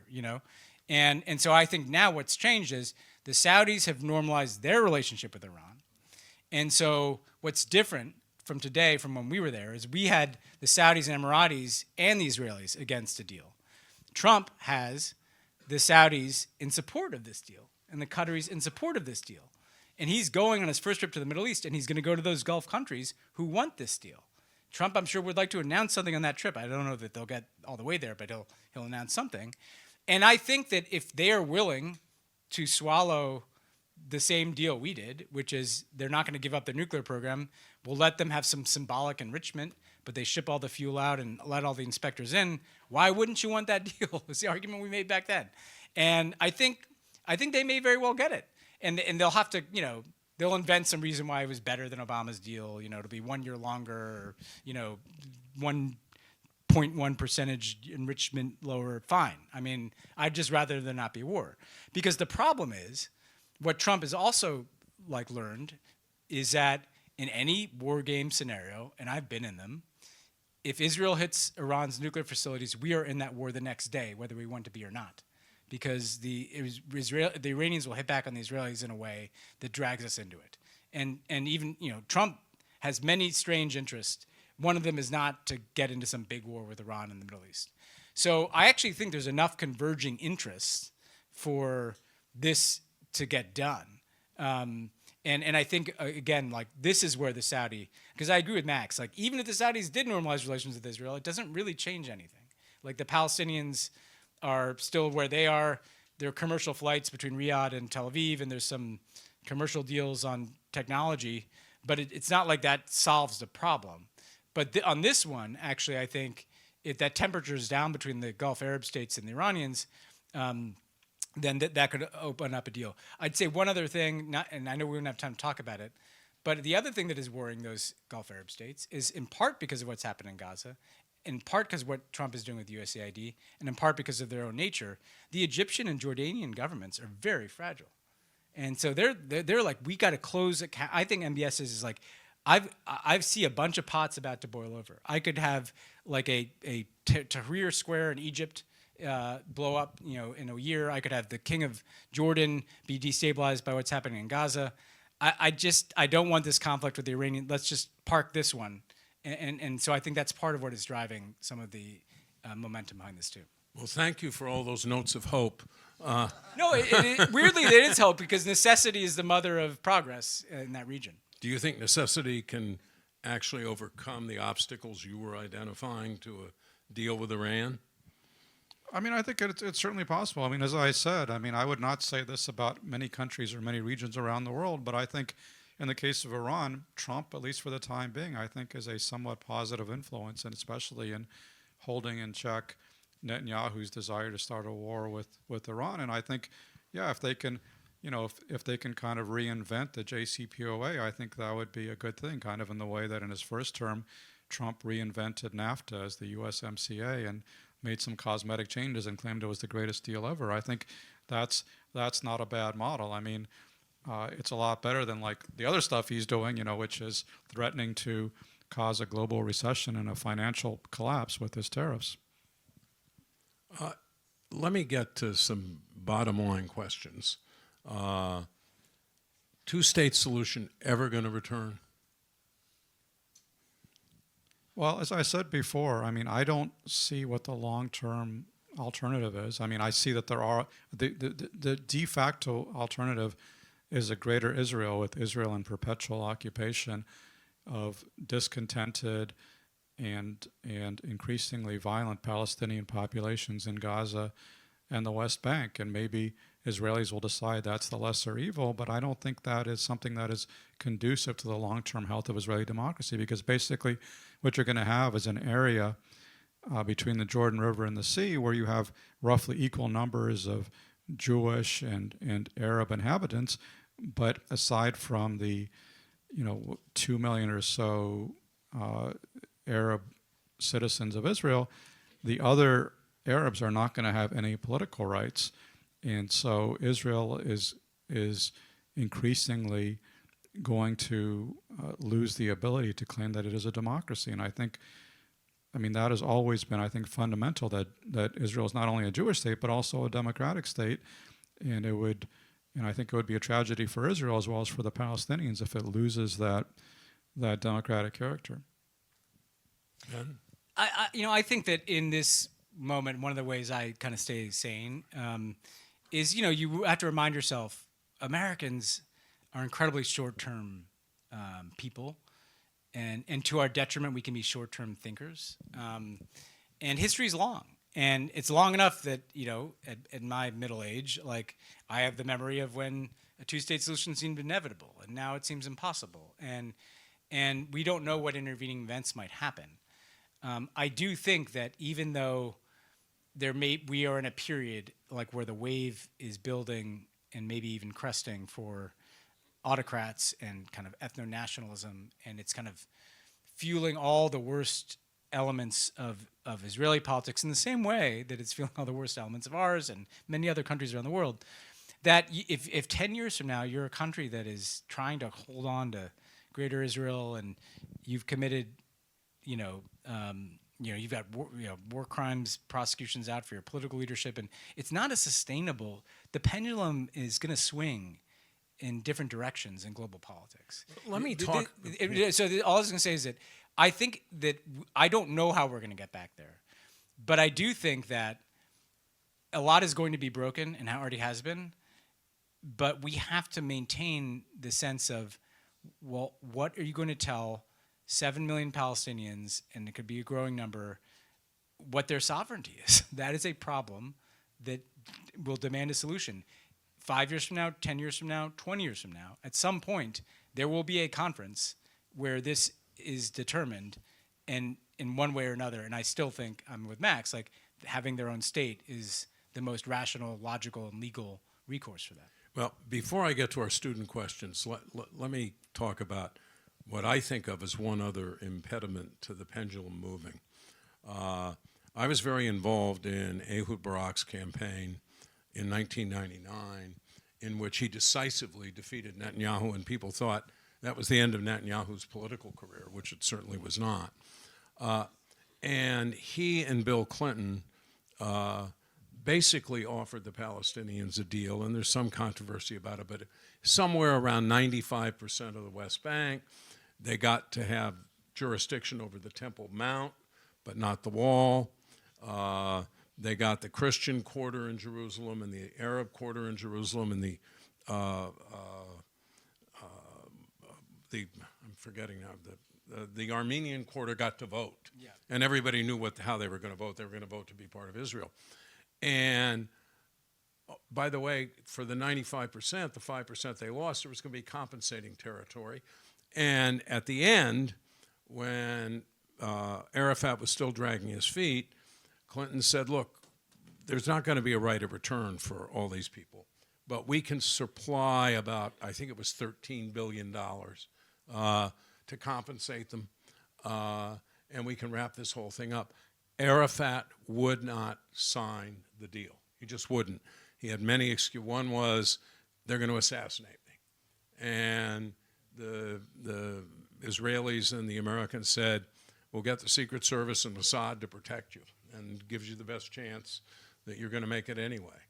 And so I think now what's changed is the Saudis have normalized their relationship with Iran. And so what's different from today, from when we were there, is we had the Saudis and Emiratis and the Israelis against a deal. Trump has the Saudis in support of this deal and the Qataris in support of this deal. And he's going on his first trip to the Middle East, and he's going to go to those Gulf countries who want this deal. Trump, I'm sure, would like to announce something on that trip. I don't know that they'll get all the way there, but he'll announce something. And I think that if they are willing to swallow the same deal we did, which is they're not going to give up their nuclear program, we'll let them have some symbolic enrichment, but they ship all the fuel out and let all the inspectors in, why wouldn't you want that deal? Was the argument we made back then. And I think they may very well get it. And they'll have to, they'll invent some reason why it was better than Obama's deal, to be 1 year longer, 1.1 percentage enrichment lower, fine. I mean, I'd just rather there not be war. Because the problem is, what Trump has also learned is that in any war game scenario, and I've been in them, if Israel hits Iran's nuclear facilities, we are in that war the next day, whether we want to be or not. Because the Iranians will hit back on the Israelis in a way that drags us into it. And even, Trump has many strange interests one of them is not to get into some big war with Iran in the Middle East. So I actually think there's enough converging interests for this to get done. And I think, again, like this is where the Saudi, because I agree with Max, like even if the Saudis did normalize relations with Israel, it doesn't really change anything. Like the Palestinians are still where they are. There are commercial flights between Riyadh and Tel Aviv, and there's some commercial deals on technology, but it's not like that solves the problem. But on this one, actually, I think if that temperature is down between the Gulf Arab states and the Iranians, then that could open up a deal. I'd say one other thing, and I know we don't have time to talk about it, but the other thing that is worrying those Gulf Arab states is in part because of what's happened in Gaza, in part because of what Trump is doing with USAID, and in part because of their own nature. The Egyptian and Jordanian governments are very fragile. And so they're like, we got to close it. I think MBS is like, I see a bunch of pots about to boil over. I could have like a Tahrir Square in Egypt blow up, in a year. I could have the king of Jordan be destabilized by what's happening in Gaza. I don't want this conflict with the Iranian. Let's just park this one. And so I think that's part of what is driving some of the momentum behind this too. Well, thank you for all those notes of hope. No, weirdly, it is hope because necessity is the mother of progress in that region. Do you think necessity can actually overcome the obstacles you were identifying to a deal with Iran? I mean, I think it's certainly possible. I mean, as I said, I would not say this about many countries or many regions around the world, but I think in the case of Iran, Trump, at least for the time being, I think is a somewhat positive influence, and especially in holding in check Netanyahu's desire to start a war with Iran. And I think, yeah, if they can, if they can kind of reinvent the JCPOA, I think that would be a good thing, kind of in the way that in his first term, Trump reinvented NAFTA as the USMCA and made some cosmetic changes and claimed it was the greatest deal ever. I think that's not a bad model. I mean, it's a lot better than like the other stuff he's doing, which is threatening to cause a global recession and a financial collapse with his tariffs. Let me get to some bottom line questions. Two-state solution ever going to return? Well, as I said before, I don't see what the long-term alternative is. I see that there are the de facto alternative is a greater Israel, with Israel in perpetual occupation of discontented and increasingly violent Palestinian populations in Gaza and the West Bank. And maybe Israelis will decide that's the lesser evil, but I don't think that is something that is conducive to the long-term health of Israeli democracy, because basically what you're going to have is an area between the Jordan River and the sea where you have roughly equal numbers of Jewish and Arab inhabitants, but aside from the 2 million or so Arab citizens of Israel, the other Arabs are not going to have any political rights. And so Israel is increasingly going to lose the ability to claim that it is a democracy. And I think, that has always been, I think, fundamental, that Israel is not only a Jewish state, but also a democratic state. And I think it would be a tragedy for Israel as well as for the Palestinians if it loses that democratic character. I think that in this moment, one of the ways I kind of stay sane is, you have to remind yourself, Americans are incredibly short-term people, and to our detriment, we can be short-term thinkers. And history is long, and it's long enough that, at my middle age, like I have the memory of when a two-state solution seemed inevitable, and now it seems impossible, and we don't know what intervening events might happen. I do think that even though we are in a period like where the wave is building and maybe even cresting for autocrats and kind of ethno-nationalism, and it's kind of fueling all the worst elements of Israeli politics in the same way that it's fueling all the worst elements of ours and many other countries around the world, that if 10 years from now you're a country that is trying to hold on to greater Israel and you've committed, you've got war crimes prosecutions out for your political leadership, and it's not as sustainable. The pendulum is going to swing in different directions in global politics. Let me talk. So all I was going to say is that I think that I don't know how we're going to get back there, but I do think that a lot is going to be broken and already has been. But we have to maintain the sense of, well, what are you going to tell 7 million Palestinians, and it could be a growing number, what their sovereignty is? That is a problem that will demand a solution. 5 years from now, 10 years from now, 20 years from now, at some point, there will be a conference where this is determined, and in one way or another. And I still think I'm with Max, like having their own state is the most rational, logical, and legal recourse for that. Well, before I get to our student questions, let me talk about what I think of as one other impediment to the pendulum moving. I was very involved in Ehud Barak's campaign in 1999, in which he decisively defeated Netanyahu, and people thought that was the end of Netanyahu's political career, which it certainly was not. And he and Bill Clinton basically offered the Palestinians a deal, and there's some controversy about it, but somewhere around 95% of the West Bank. They got to have jurisdiction over the Temple Mount, but not the wall. They got the Christian quarter in Jerusalem and the Arab quarter in Jerusalem, and I'm forgetting now, the Armenian quarter got to vote. Yeah. And everybody knew how they were going to vote. They were going to vote to be part of Israel. And by the way, for the 95%, the 5% they lost, there was going to be compensating territory. And at the end, when Arafat was still dragging his feet, Clinton said, look, there's not going to be a right of return for all these people, but we can supply about, I think it was $13 billion to compensate them, and we can wrap this whole thing up. Arafat would not sign the deal. He just wouldn't. He had many excuses. One was, they're going to assassinate me. And the Israelis and the Americans said, we'll get the Secret Service and Mossad to protect you, and gives you the best chance that you're going to make it anyway.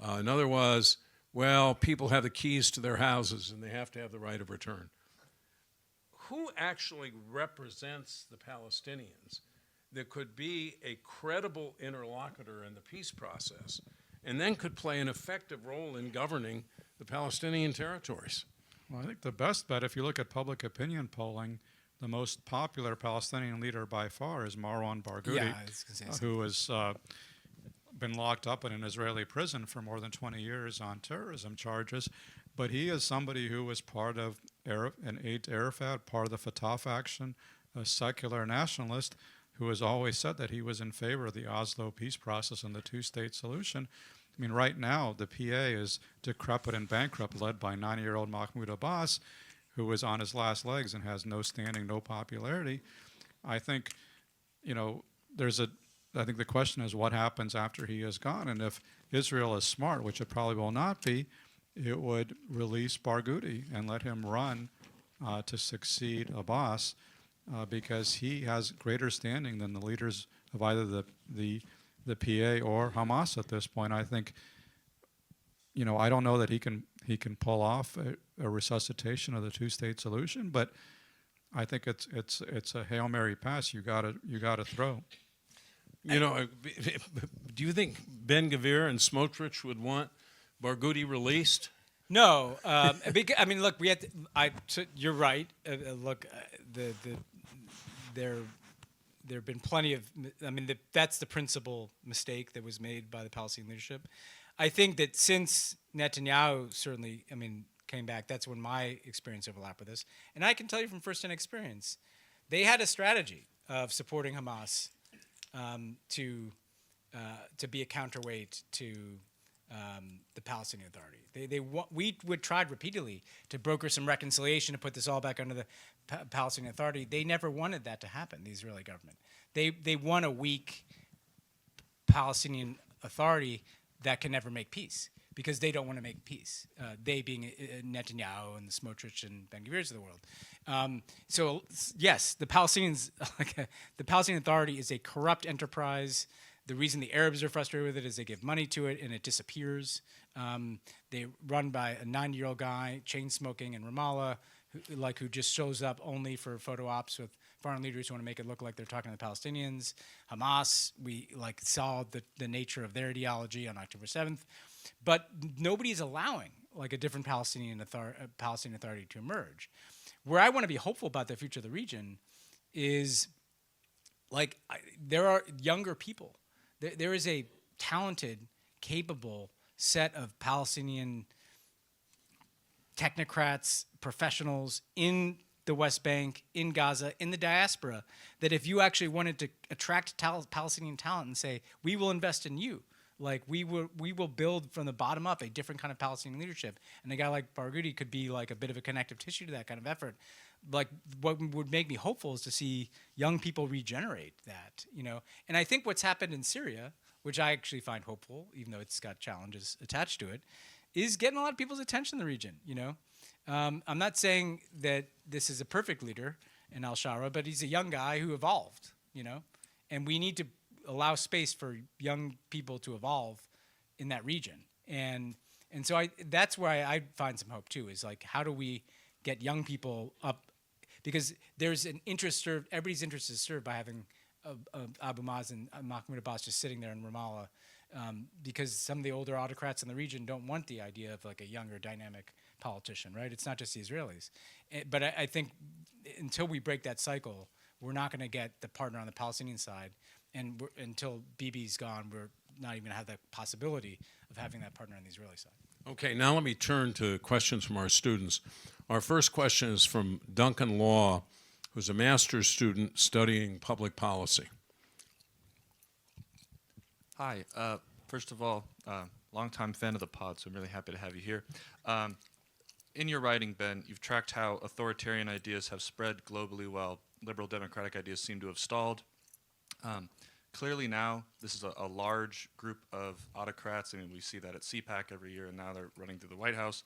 Another was, well, people have the keys to their houses and they have to have the right of return. Who actually represents the Palestinians that could be a credible interlocutor in the peace process and then could play an effective role in governing the Palestinian territories? Well, I think the best bet, if you look at public opinion polling, the most popular Palestinian leader by far is Marwan Barghouti, Yeah, I was gonna say who has been locked up in an Israeli prison for more than 20 years on terrorism charges. But he is somebody who was part of an aide to Arafat, part of the Fatah faction, a secular nationalist who has always said that he was in favor of the Oslo peace process and the two-state solution. I mean, right now, the PA is decrepit and bankrupt, led by 90-year-old Mahmoud Abbas, who is on his last legs and has no standing, no popularity. I think, I think the question is what happens after he is gone. And if Israel is smart, which it probably will not be, it would release Barghouti and let him run to succeed Abbas, because he has greater standing than the leaders of either the PA or Hamas at this point. I think, I don't know that he can pull off a resuscitation of the two-state solution, but I think it's a Hail Mary pass you gotta throw. Do you think Ben-Gvir and Smotrich would want Barghouti released? No, I mean, look, you're right. Look, there have been plenty of. I mean, that's the principal mistake that was made by the Palestinian leadership. I think that since Netanyahu certainly, came back, that's when my experience overlapped with this, and I can tell you from firsthand experience, they had a strategy of supporting Hamas to be a counterweight to the Palestinian Authority. We tried repeatedly to broker some reconciliation to put this all back under the Palestinian Authority. They never wanted that to happen, the Israeli government. They want a weak Palestinian Authority that can never make peace because they don't want to make peace, they being Netanyahu and the Smotrich and Ben-Gvirs of the world. So, yes, the Palestinians, the Palestinian Authority is a corrupt enterprise. The reason the Arabs are frustrated with it is they give money to it and it disappears. They run by a 90-year-old guy, chain smoking in Ramallah, who just shows up only for photo ops with foreign leaders who want to make it look like they're talking to the Palestinians. Hamas, we like saw the nature of their ideology on October 7th, but nobody is allowing like a different Palestinian authority to emerge. Where I want to be hopeful about the future of the region is like there are younger people. There is a talented, capable set of Palestinian technocrats, professionals in the West Bank, in Gaza, in the diaspora, that if you actually wanted to attract Palestinian talent and say, we will invest in you, like we will build from the bottom up a different kind of Palestinian leadership, and a guy like Barghouti could be like a bit of a connective tissue to that kind of effort. Like what would make me hopeful is to see young people regenerate that, you know. And I think what's happened in Syria, which I actually find hopeful, even though it's got challenges attached to it, is getting a lot of people's attention in the region, you know. I'm not saying that this is a perfect leader in al-Shara, but he's a young guy who evolved, you know, and we need to allow space for young people to evolve in that region. And so that's where I find some hope too, is like, how do we get young people up? Because there's an interest served, everybody's interest is served by having Abu Mazen and Mahmoud Abbas just sitting there in Ramallah, because some of the older autocrats in the region don't want the idea of like a younger, dynamic politician, right? It's not just the Israelis. But I think until we break that cycle, we're not going to get the partner on the Palestinian side. And until Bibi's gone, we're not even going to have the possibility of having that partner on the Israeli side. Okay, now let me turn to questions from our students. Our first question is from Duncan Law, who's a master's student studying public policy. Hi. First of all, longtime fan of the pod, so I'm really happy to have you here. In your writing, Ben, you've tracked how authoritarian ideas have spread globally while liberal democratic ideas seem to have stalled. Clearly now, this is a large group of autocrats. I mean, we see that at CPAC every year, and now they're running through the White House.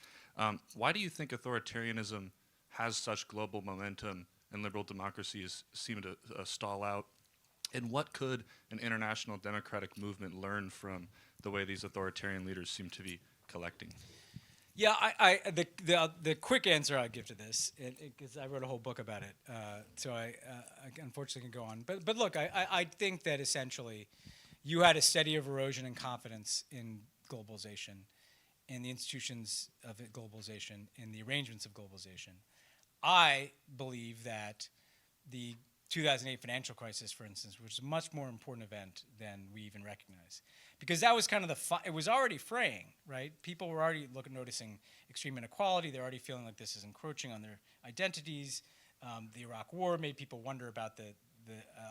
Why do you think authoritarianism has such global momentum and liberal democracies seem to stall out? And what could an international democratic movement learn from the way these authoritarian leaders seem to be collecting? Yeah, the quick answer I'd give to this, because I wrote a whole book about it, so I unfortunately can go on. But look, I think that essentially you had a steady of erosion in confidence in globalization, in the institutions of globalization, in the arrangements of globalization. I believe that the 2008 financial crisis, for instance, which is a much more important event than we even recognize. Because that was kind of it was already fraying, right? People were already noticing extreme inequality. They're already feeling like this is encroaching on their identities. The Iraq War made people wonder about the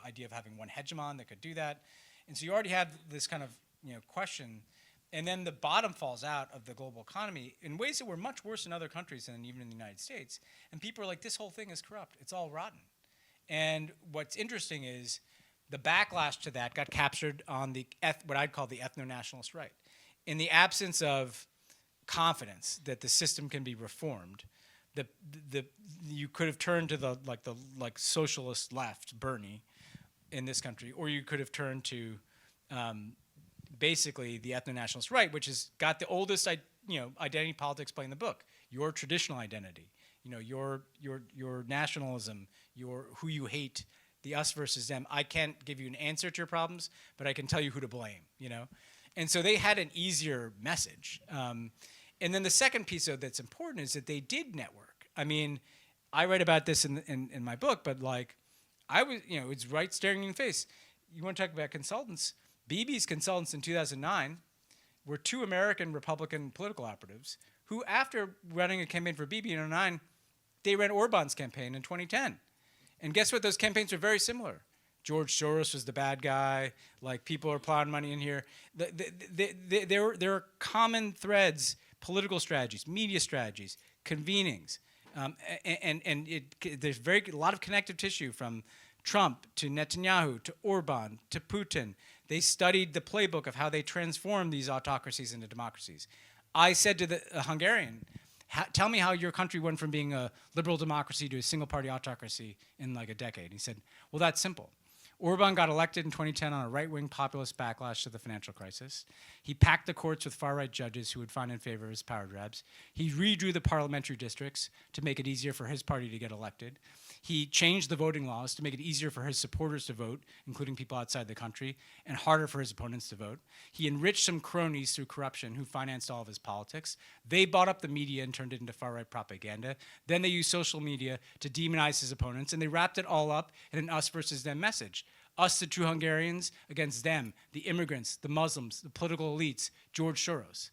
idea of having one hegemon that could do that. And so you already have this kind of question. And then the bottom falls out of the global economy in ways that were much worse in other countries than even in the United States. And people are like, this whole thing is corrupt. It's all rotten. And what's interesting is the backlash to that got captured on the what I'd call the ethno-nationalist right. In the absence of confidence that the system can be reformed, you could have turned to the socialist left, Bernie, in this country, or you could have turned to basically the ethno-nationalist right, which has got the oldest identity politics play in the book, your traditional identity. Your nationalism, who you hate, the us versus them. I can't give you an answer to your problems, but I can tell you who to blame, And so they had an easier message. And then the second piece that's important is that they did network. I mean, I write about this in my book, but I was, it's right staring you in the face. You want to talk about consultants? Bibi's consultants in 2009 were two American Republican political operatives who, after running a campaign for Bibi in 2009, they ran Orban's campaign in 2010. And guess what? Those campaigns are very similar. George Soros was the bad guy. People are plowing money in here. There are common threads, political strategies, media strategies, convenings. There's a lot of connective tissue from Trump to Netanyahu to Orban to Putin. They studied the playbook of how they transformed these autocracies into democracies. I said to the Hungarian, tell me how your country went from being a liberal democracy to a single-party autocracy in a decade. He said, well, that's simple. Orban got elected in 2010 on a right-wing populist backlash to the financial crisis. He packed the courts with far-right judges who would find in favor of his power grabs. He redrew the parliamentary districts to make it easier for his party to get elected. He changed the voting laws to make it easier for his supporters to vote, including people outside the country, and harder for his opponents to vote. He enriched some cronies through corruption who financed all of his politics. They bought up the media and turned it into far-right propaganda. Then they used social media to demonize his opponents, and they wrapped it all up in an us versus them message. Us, the true Hungarians, against them, the immigrants, the Muslims, the political elites, George Soros.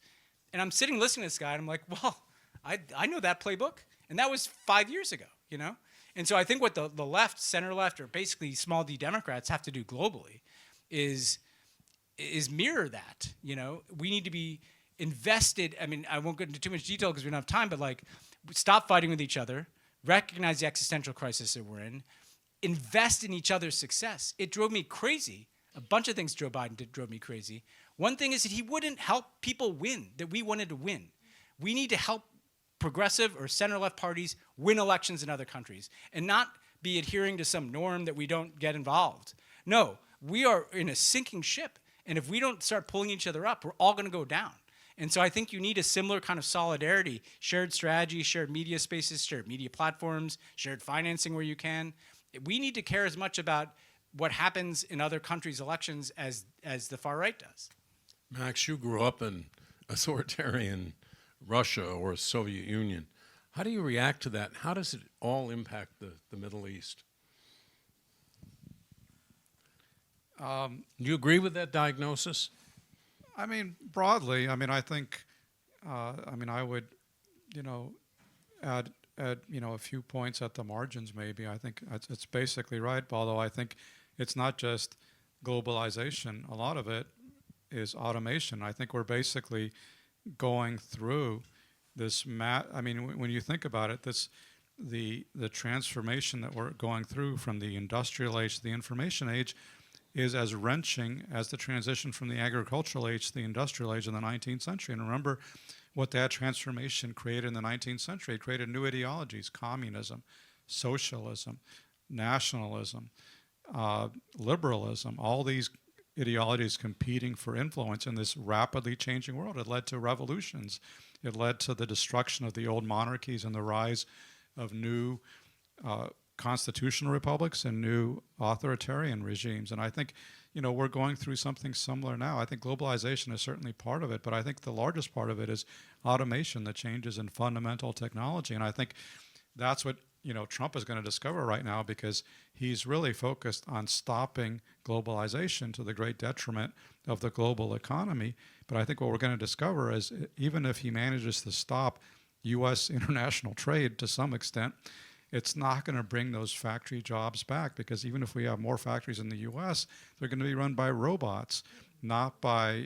And I'm sitting listening to this guy, and I'm like, well, I know that playbook, and that was 5 years ago, you know? And so I think what the left, center left, or basically small d Democrats have to do globally is mirror that, you know? We need to be invested. I mean, I won't get into too much detail because we don't have time, but like, stop fighting with each other, recognize the existential crisis that we're in, invest in each other's success. It drove me crazy. A bunch of things Joe Biden did drove me crazy. One thing is that he wouldn't help people win, that we wanted to win. We need to help progressive or center-left parties win elections in other countries and not be adhering to some norm that we don't get involved. No, we are in a sinking ship, and if we don't start pulling each other up, we're all going to go down. And so I think you need a similar kind of solidarity, shared strategy, shared media spaces, shared media platforms, shared financing where you can. We need to care as much about what happens in other countries' elections as the far right does. Max, you grew up in authoritarian Russia or Soviet Union. How do you react to that? How does it all impact the Middle East? Do you agree with that diagnosis? I mean, broadly, I mean, I think, I would, add, a few points at the margins maybe. I think it's basically right, although I think it's not just globalization. A lot of it is automation. I think we're basically going through this when you think about it, the transformation that we're going through from the industrial age to the information age is as wrenching as the transition from the agricultural age to the industrial age in the 19th century. And remember what that transformation created in the 19th century. It created new ideologies: communism, socialism, nationalism, liberalism, all these ideologies competing for influence in this rapidly changing world. It led to revolutions. It led to the destruction of the old monarchies and the rise of new constitutional republics and new authoritarian regimes. And I think, we're going through something similar now. I think globalization is certainly part of it, but I think the largest part of it is automation, the changes in fundamental technology. And I think that's what, Trump is going to discover right now, because he's really focused on stopping globalization to the great detriment of the global economy. But I think what we're going to discover is even if he manages to stop U.S. international trade to some extent, it's not going to bring those factory jobs back, because even if we have more factories in the U.S., they're going to be run by robots, not by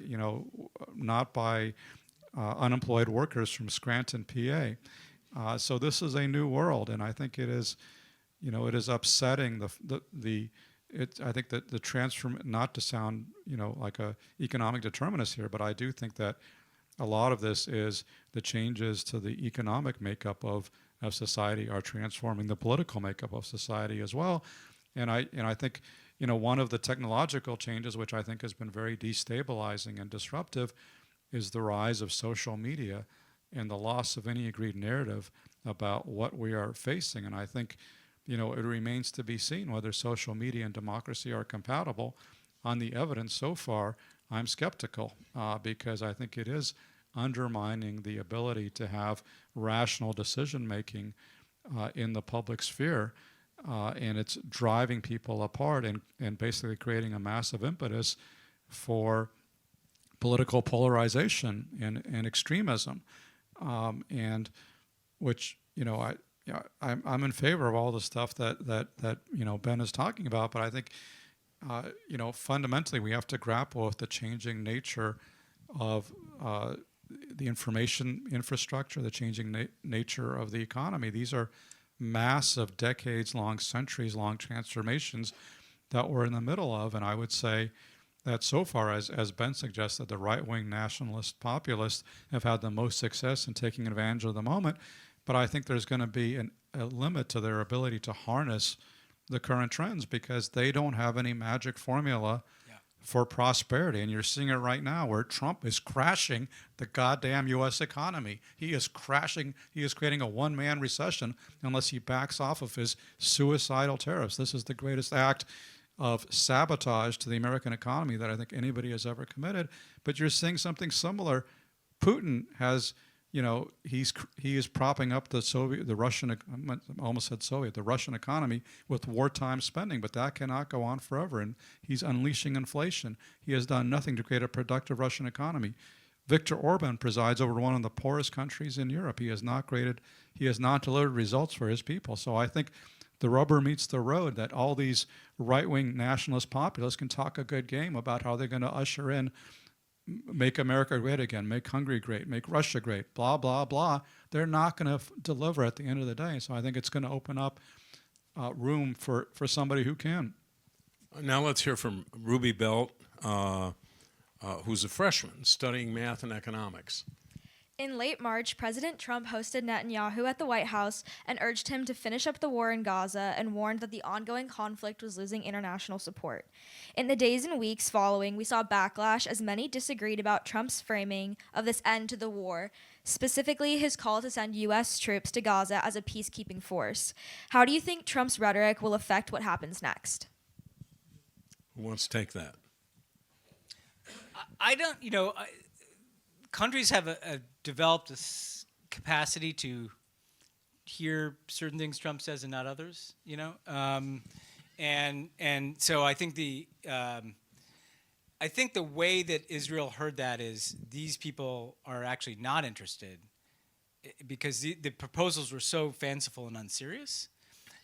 unemployed workers from Scranton, PA. So this is a new world, and I think it is, it is upsetting I think that the transform, not to sound, like a economic determinist here, but I do think that a lot of this is the changes to the economic makeup of society are transforming the political makeup of society as well. And I think, one of the technological changes, which I think has been very destabilizing and disruptive, is the rise of social media and the loss of any agreed narrative about what we are facing. And I think, it remains to be seen whether social media and democracy are compatible. On the evidence so far, I'm skeptical, because I think it is undermining the ability to have rational decision-making in the public sphere, and it's driving people apart and basically creating a massive impetus for political polarization and extremism, and which, I'm in favor of all the stuff that Ben is talking about, but I think, fundamentally we have to grapple with the changing nature of the information infrastructure, the changing nature of the economy. These are massive, decades-long, centuries-long transformations that we're in the middle of, and I would say that so far, as Ben suggested, the right-wing nationalist populists have had the most success in taking advantage of the moment, but I think there's going to be a limit to their ability to harness the current trends because they don't have any magic formula for prosperity. And you're seeing it right now where Trump is crashing the goddamn U.S. economy. He is crashing. He is creating a one-man recession unless he backs off of his suicidal tariffs. This is the greatest act of sabotage to the American economy that I think anybody has ever committed. But you're seeing something similar. Putin has, he is propping up the Russian economy with wartime spending, but that cannot go on forever. And he's unleashing inflation. He has done nothing to create a productive Russian economy. Viktor Orban presides over one of the poorest countries in Europe. He has not delivered results for his people. So I think the rubber meets the road that all these right-wing nationalist populists can talk a good game about how they're going to usher in make America great again, make Hungary great, make Russia great, blah, blah, blah. They're not going to deliver at the end of the day. So I think it's going to open up room for somebody who can. Now let's hear from Ruby Belt, who's a freshman studying math and economics. In late March, President Trump hosted Netanyahu at the White House and urged him to finish up the war in Gaza and warned that the ongoing conflict was losing international support. In the days and weeks following, we saw backlash as many disagreed about Trump's framing of this end to the war, specifically his call to send U.S. troops to Gaza as a peacekeeping force. How do you think Trump's rhetoric will affect what happens next? Who wants to take that? I don't, countries have developed a capacity to hear certain things Trump says and not others, and so I think the way that Israel heard that is these people are actually not interested because the proposals were so fanciful and unserious.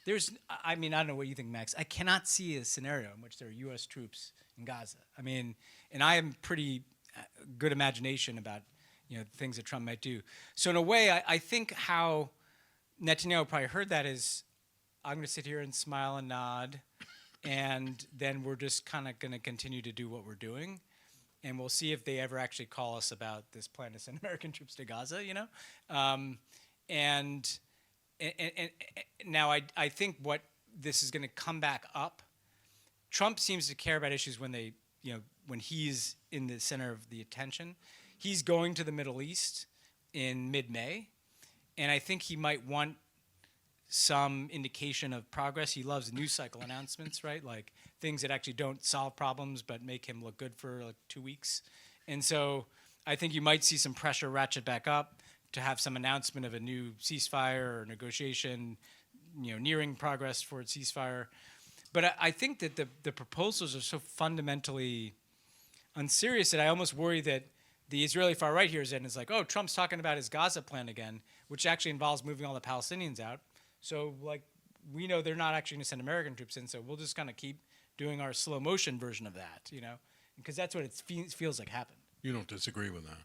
I don't know what you think, Max. I cannot see a scenario in which there are U.S. troops in Gaza. And I am pretty good imagination about things that Trump might do. So in a way, I think how Netanyahu probably heard that is, I'm going to sit here and smile and nod, and then we're just kind of going to continue to do what we're doing, and we'll see if they ever actually call us about this plan to send American troops to Gaza. And now I think what this is going to come back up. Trump seems to care about issues when when he's in the center of the attention. He's going to the Middle East in mid-May, and I think he might want some indication of progress. He loves news cycle announcements, right? Like things that actually don't solve problems but make him look good for like 2 weeks. And so I think you might see some pressure ratchet back up to have some announcement of a new ceasefire or negotiation, nearing progress for a ceasefire. But I think that the proposals are so fundamentally unserious that I almost worry that the Israeli far right hears it and is like, oh, Trump's talking about his Gaza plan again, which actually involves moving all the Palestinians out. So, we know they're not actually going to send American troops in, so we'll just kind of keep doing our slow motion version of that, because that's what it feels like happened. You don't disagree with that?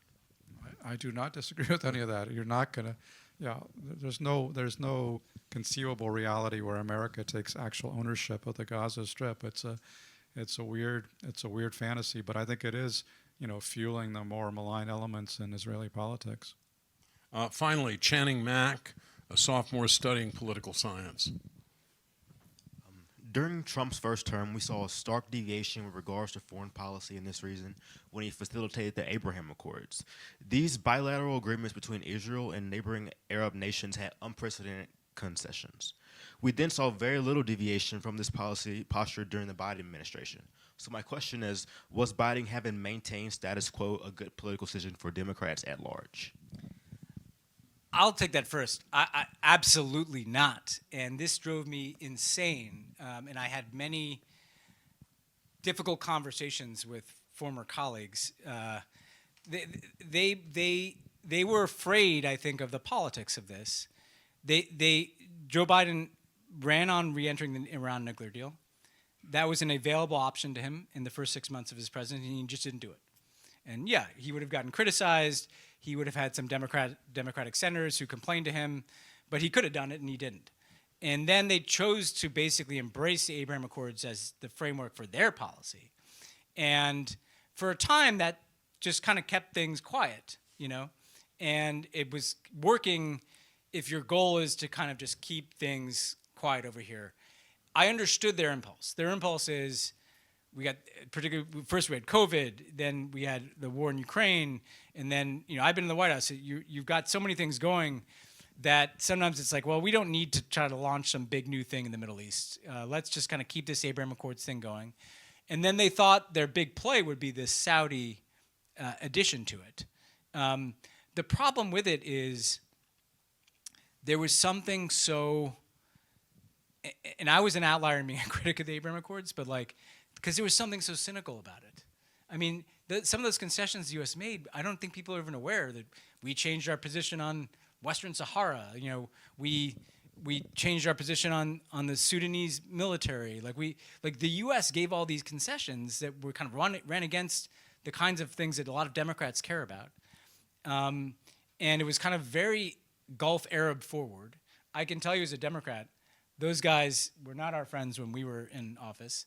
I do not disagree with any of that. You're not going to, there's no conceivable reality where America takes actual ownership of the Gaza Strip. It's a weird fantasy, but I think it is, fueling the more malign elements in Israeli politics. Finally, Channing Mack, a sophomore studying political science. During Trump's first term, we saw a stark deviation with regards to foreign policy in this region when he facilitated the Abraham Accords. These bilateral agreements between Israel and neighboring Arab nations had unprecedented concessions. We then saw very little deviation from this policy posture during the Biden administration. So my question is, was Biden having maintained status quo a good political decision for Democrats at large? I'll take that first. I absolutely not. And this drove me insane. And I had many difficult conversations with former colleagues. They were afraid, I think, of the politics of this. Joe Biden ran on re-entering the Iran nuclear deal. That was an available option to him in the first 6 months of his presidency, and he just didn't do it. And yeah, he would have gotten criticized. He would have had some Democratic senators who complained to him, but he could have done it, and he didn't. And then they chose to basically embrace the Abraham Accords as the framework for their policy. And for a time, that just kind of kept things quiet, And it was working if your goal is to kind of just keep things quiet over here. I understood their impulse. Their impulse is, we got particularly first we had COVID, then we had the war in Ukraine, and then I've been in the White House. So you've got so many things going that sometimes it's like, well, we don't need to try to launch some big new thing in the Middle East. Let's just kind of keep this Abraham Accords thing going. And then they thought their big play would be this Saudi addition to it. The problem with it is there was something so, and I was an outlier in being a critic of the Abraham Accords, but because there was something so cynical about it. I mean, some of those concessions the U.S. made, I don't think people are even aware that we changed our position on Western Sahara. We changed our position on the Sudanese military. The U.S. gave all these concessions that were kind of ran against the kinds of things that a lot of Democrats care about. And it was kind of very Gulf Arab forward. I can tell you as a Democrat, those guys were not our friends when we were in office.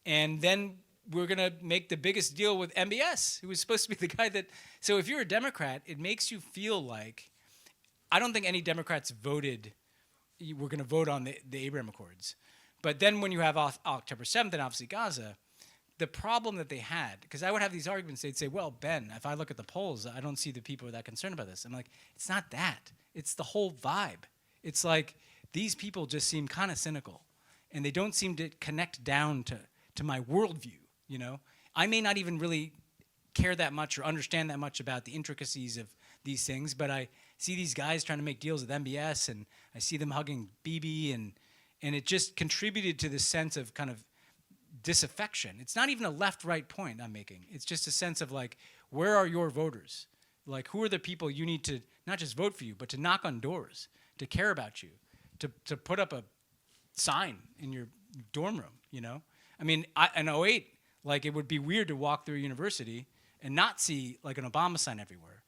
And then we're going to make the biggest deal with MBS, who was supposed to be the guy that... So if you're a Democrat, it makes you feel like... I don't think any Democrats voted... We're going to vote on the Abraham Accords. But then when you have October 7th and obviously Gaza, the problem that they had... Because I would have these arguments, they'd say, well, Ben, if I look at the polls, I don't see the people who are that concerned about this. I'm like, it's not that. It's the whole vibe. It's like these people just seem kind of cynical. And they don't seem to connect down to my worldview, I may not even really care that much or understand that much about the intricacies of these things, but I see these guys trying to make deals with MBS, and I see them hugging Bibi, and it just contributed to this sense of kind of disaffection. It's not even a left-right point I'm making. It's just a sense of where are your voters? Who are the people you need to not just vote for you, but to knock on doors, to care about you, to put up a sign in your dorm room, I mean, in 08, it would be weird to walk through a university and not see an Obama sign everywhere.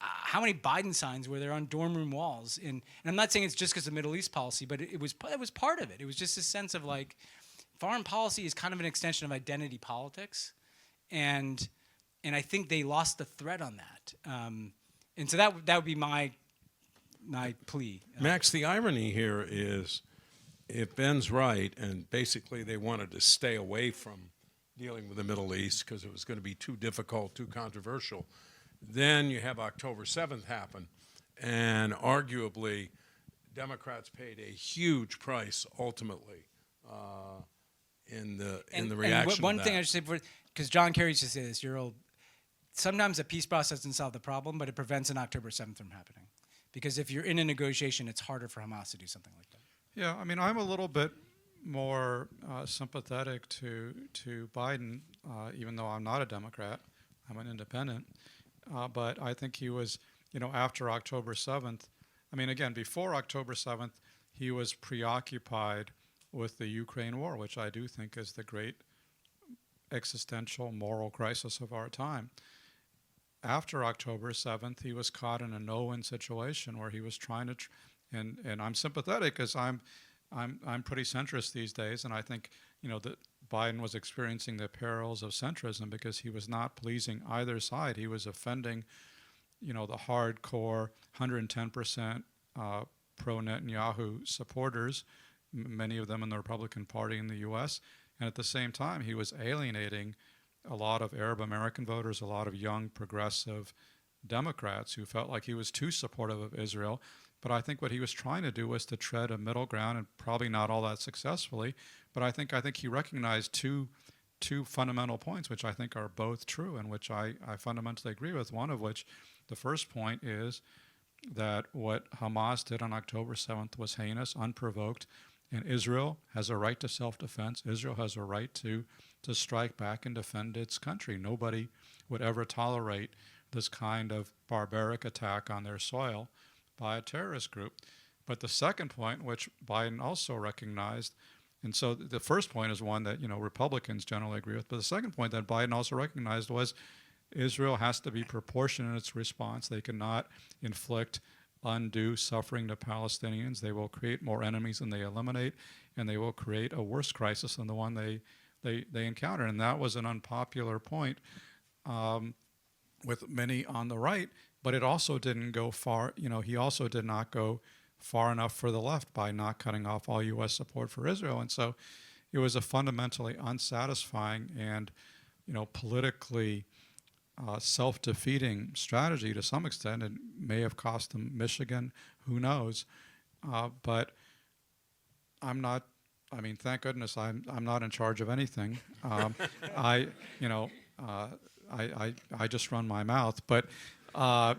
How many Biden signs were there on dorm room walls? And I'm not saying it's just because of Middle East policy, but it was part of it. It was just a sense of foreign policy is kind of an extension of identity politics, and I think they lost the thread on that. And so that would be my plea. Max, the irony here is, if Ben's right, and basically they wanted to stay away from dealing with the Middle East because it was going to be too difficult, too controversial, then you have October 7th happen, and arguably Democrats paid a huge price ultimately in the reaction And one to thing that. I should say, because John Kerry used to say this, sometimes a peace process doesn't solve the problem, but it prevents an October 7th from happening. Because if you're in a negotiation, it's harder for Hamas to do something like that. Yeah, I mean, I'm a little bit more sympathetic to Biden, even though I'm not a Democrat. I'm an independent. But I think he was, after October 7th, I mean, again, before October 7th, he was preoccupied with the Ukraine war, which I do think is the great existential moral crisis of our time. After October 7th, he was caught in a no-win situation where he was trying to... And I'm sympathetic because I'm pretty centrist these days, and I think that Biden was experiencing the perils of centrism because he was not pleasing either side. He was offending, the hardcore 110% pro-Netanyahu supporters, many of them in the Republican Party in the U.S., and at the same time he was alienating a lot of Arab American voters, a lot of young progressive Democrats who felt like he was too supportive of Israel. But I think what he was trying to do was to tread a middle ground, and probably not all that successfully. But I think he recognized two fundamental points, which I think are both true, and which I fundamentally agree with. One of which, the first point is that what Hamas did on October 7th was heinous, unprovoked, and Israel has a right to self-defense. Israel has a right to strike back and defend its country. Nobody would ever tolerate this kind of barbaric attack on their soil by a terrorist group. But the second point, which Biden also recognized, and so the first point is one that Republicans generally agree with, but the second point that Biden also recognized was Israel has to be proportionate in its response. They cannot inflict undue suffering to Palestinians. They will create more enemies than they eliminate, and they will create a worse crisis than the one they encounter. And that was an unpopular point with many on the right. But it also didn't go far. He also did not go far enough for the left by not cutting off all U.S. support for Israel. And so it was a fundamentally unsatisfying and, politically self-defeating strategy to some extent. It may have cost them Michigan, who knows. But I'm not, thank goodness I'm not in charge of anything. I just run my mouth. But, and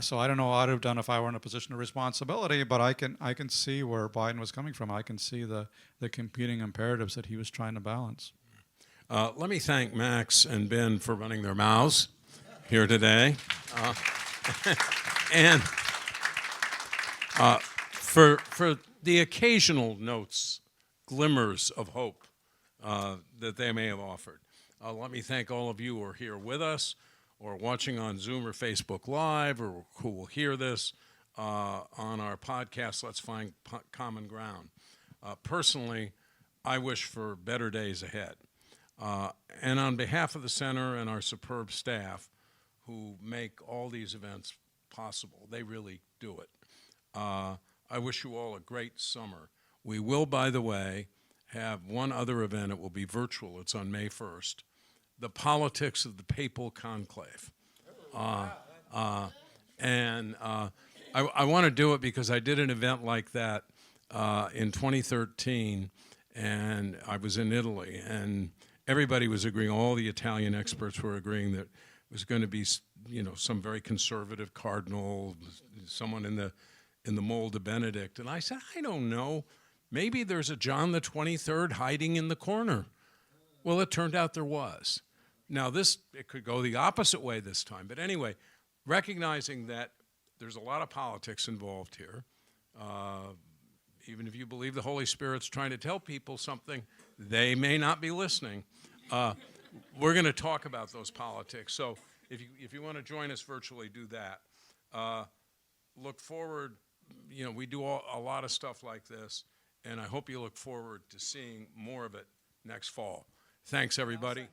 so I don't know what I'd have done if I were in a position of responsibility, but I can see where Biden was coming from. I can see the competing imperatives that he was trying to balance. Let me thank Max and Ben for running their mouths here today. And for the occasional notes, glimmers of hope that they may have offered. Let me thank all of you who are here with us or watching on Zoom or Facebook Live or who will hear this on our podcast, Let's Find Common Ground. Personally, I wish for better days ahead. And on behalf of the center and our superb staff who make all these events possible, they really do it. I wish you all a great summer. We will, by the way, have one other event. It will be virtual. It's on May 1st. The Politics of the Papal Conclave. I want to do it because I did an event like that in 2013, and I was in Italy, and everybody was agreeing, all the Italian experts were agreeing that it was going to be, some very conservative cardinal, someone in the mold of Benedict. And I said, I don't know. Maybe there's a John the 23rd hiding in the corner. Well, it turned out there was. Now, it could go the opposite way this time. But anyway, recognizing that there's a lot of politics involved here, even if you believe the Holy Spirit's trying to tell people something, they may not be listening. We're going to talk about those politics. So if you want to join us virtually, do that. Look forward. We do a lot of stuff like this, and I hope you look forward to seeing more of it next fall. Thanks, everybody.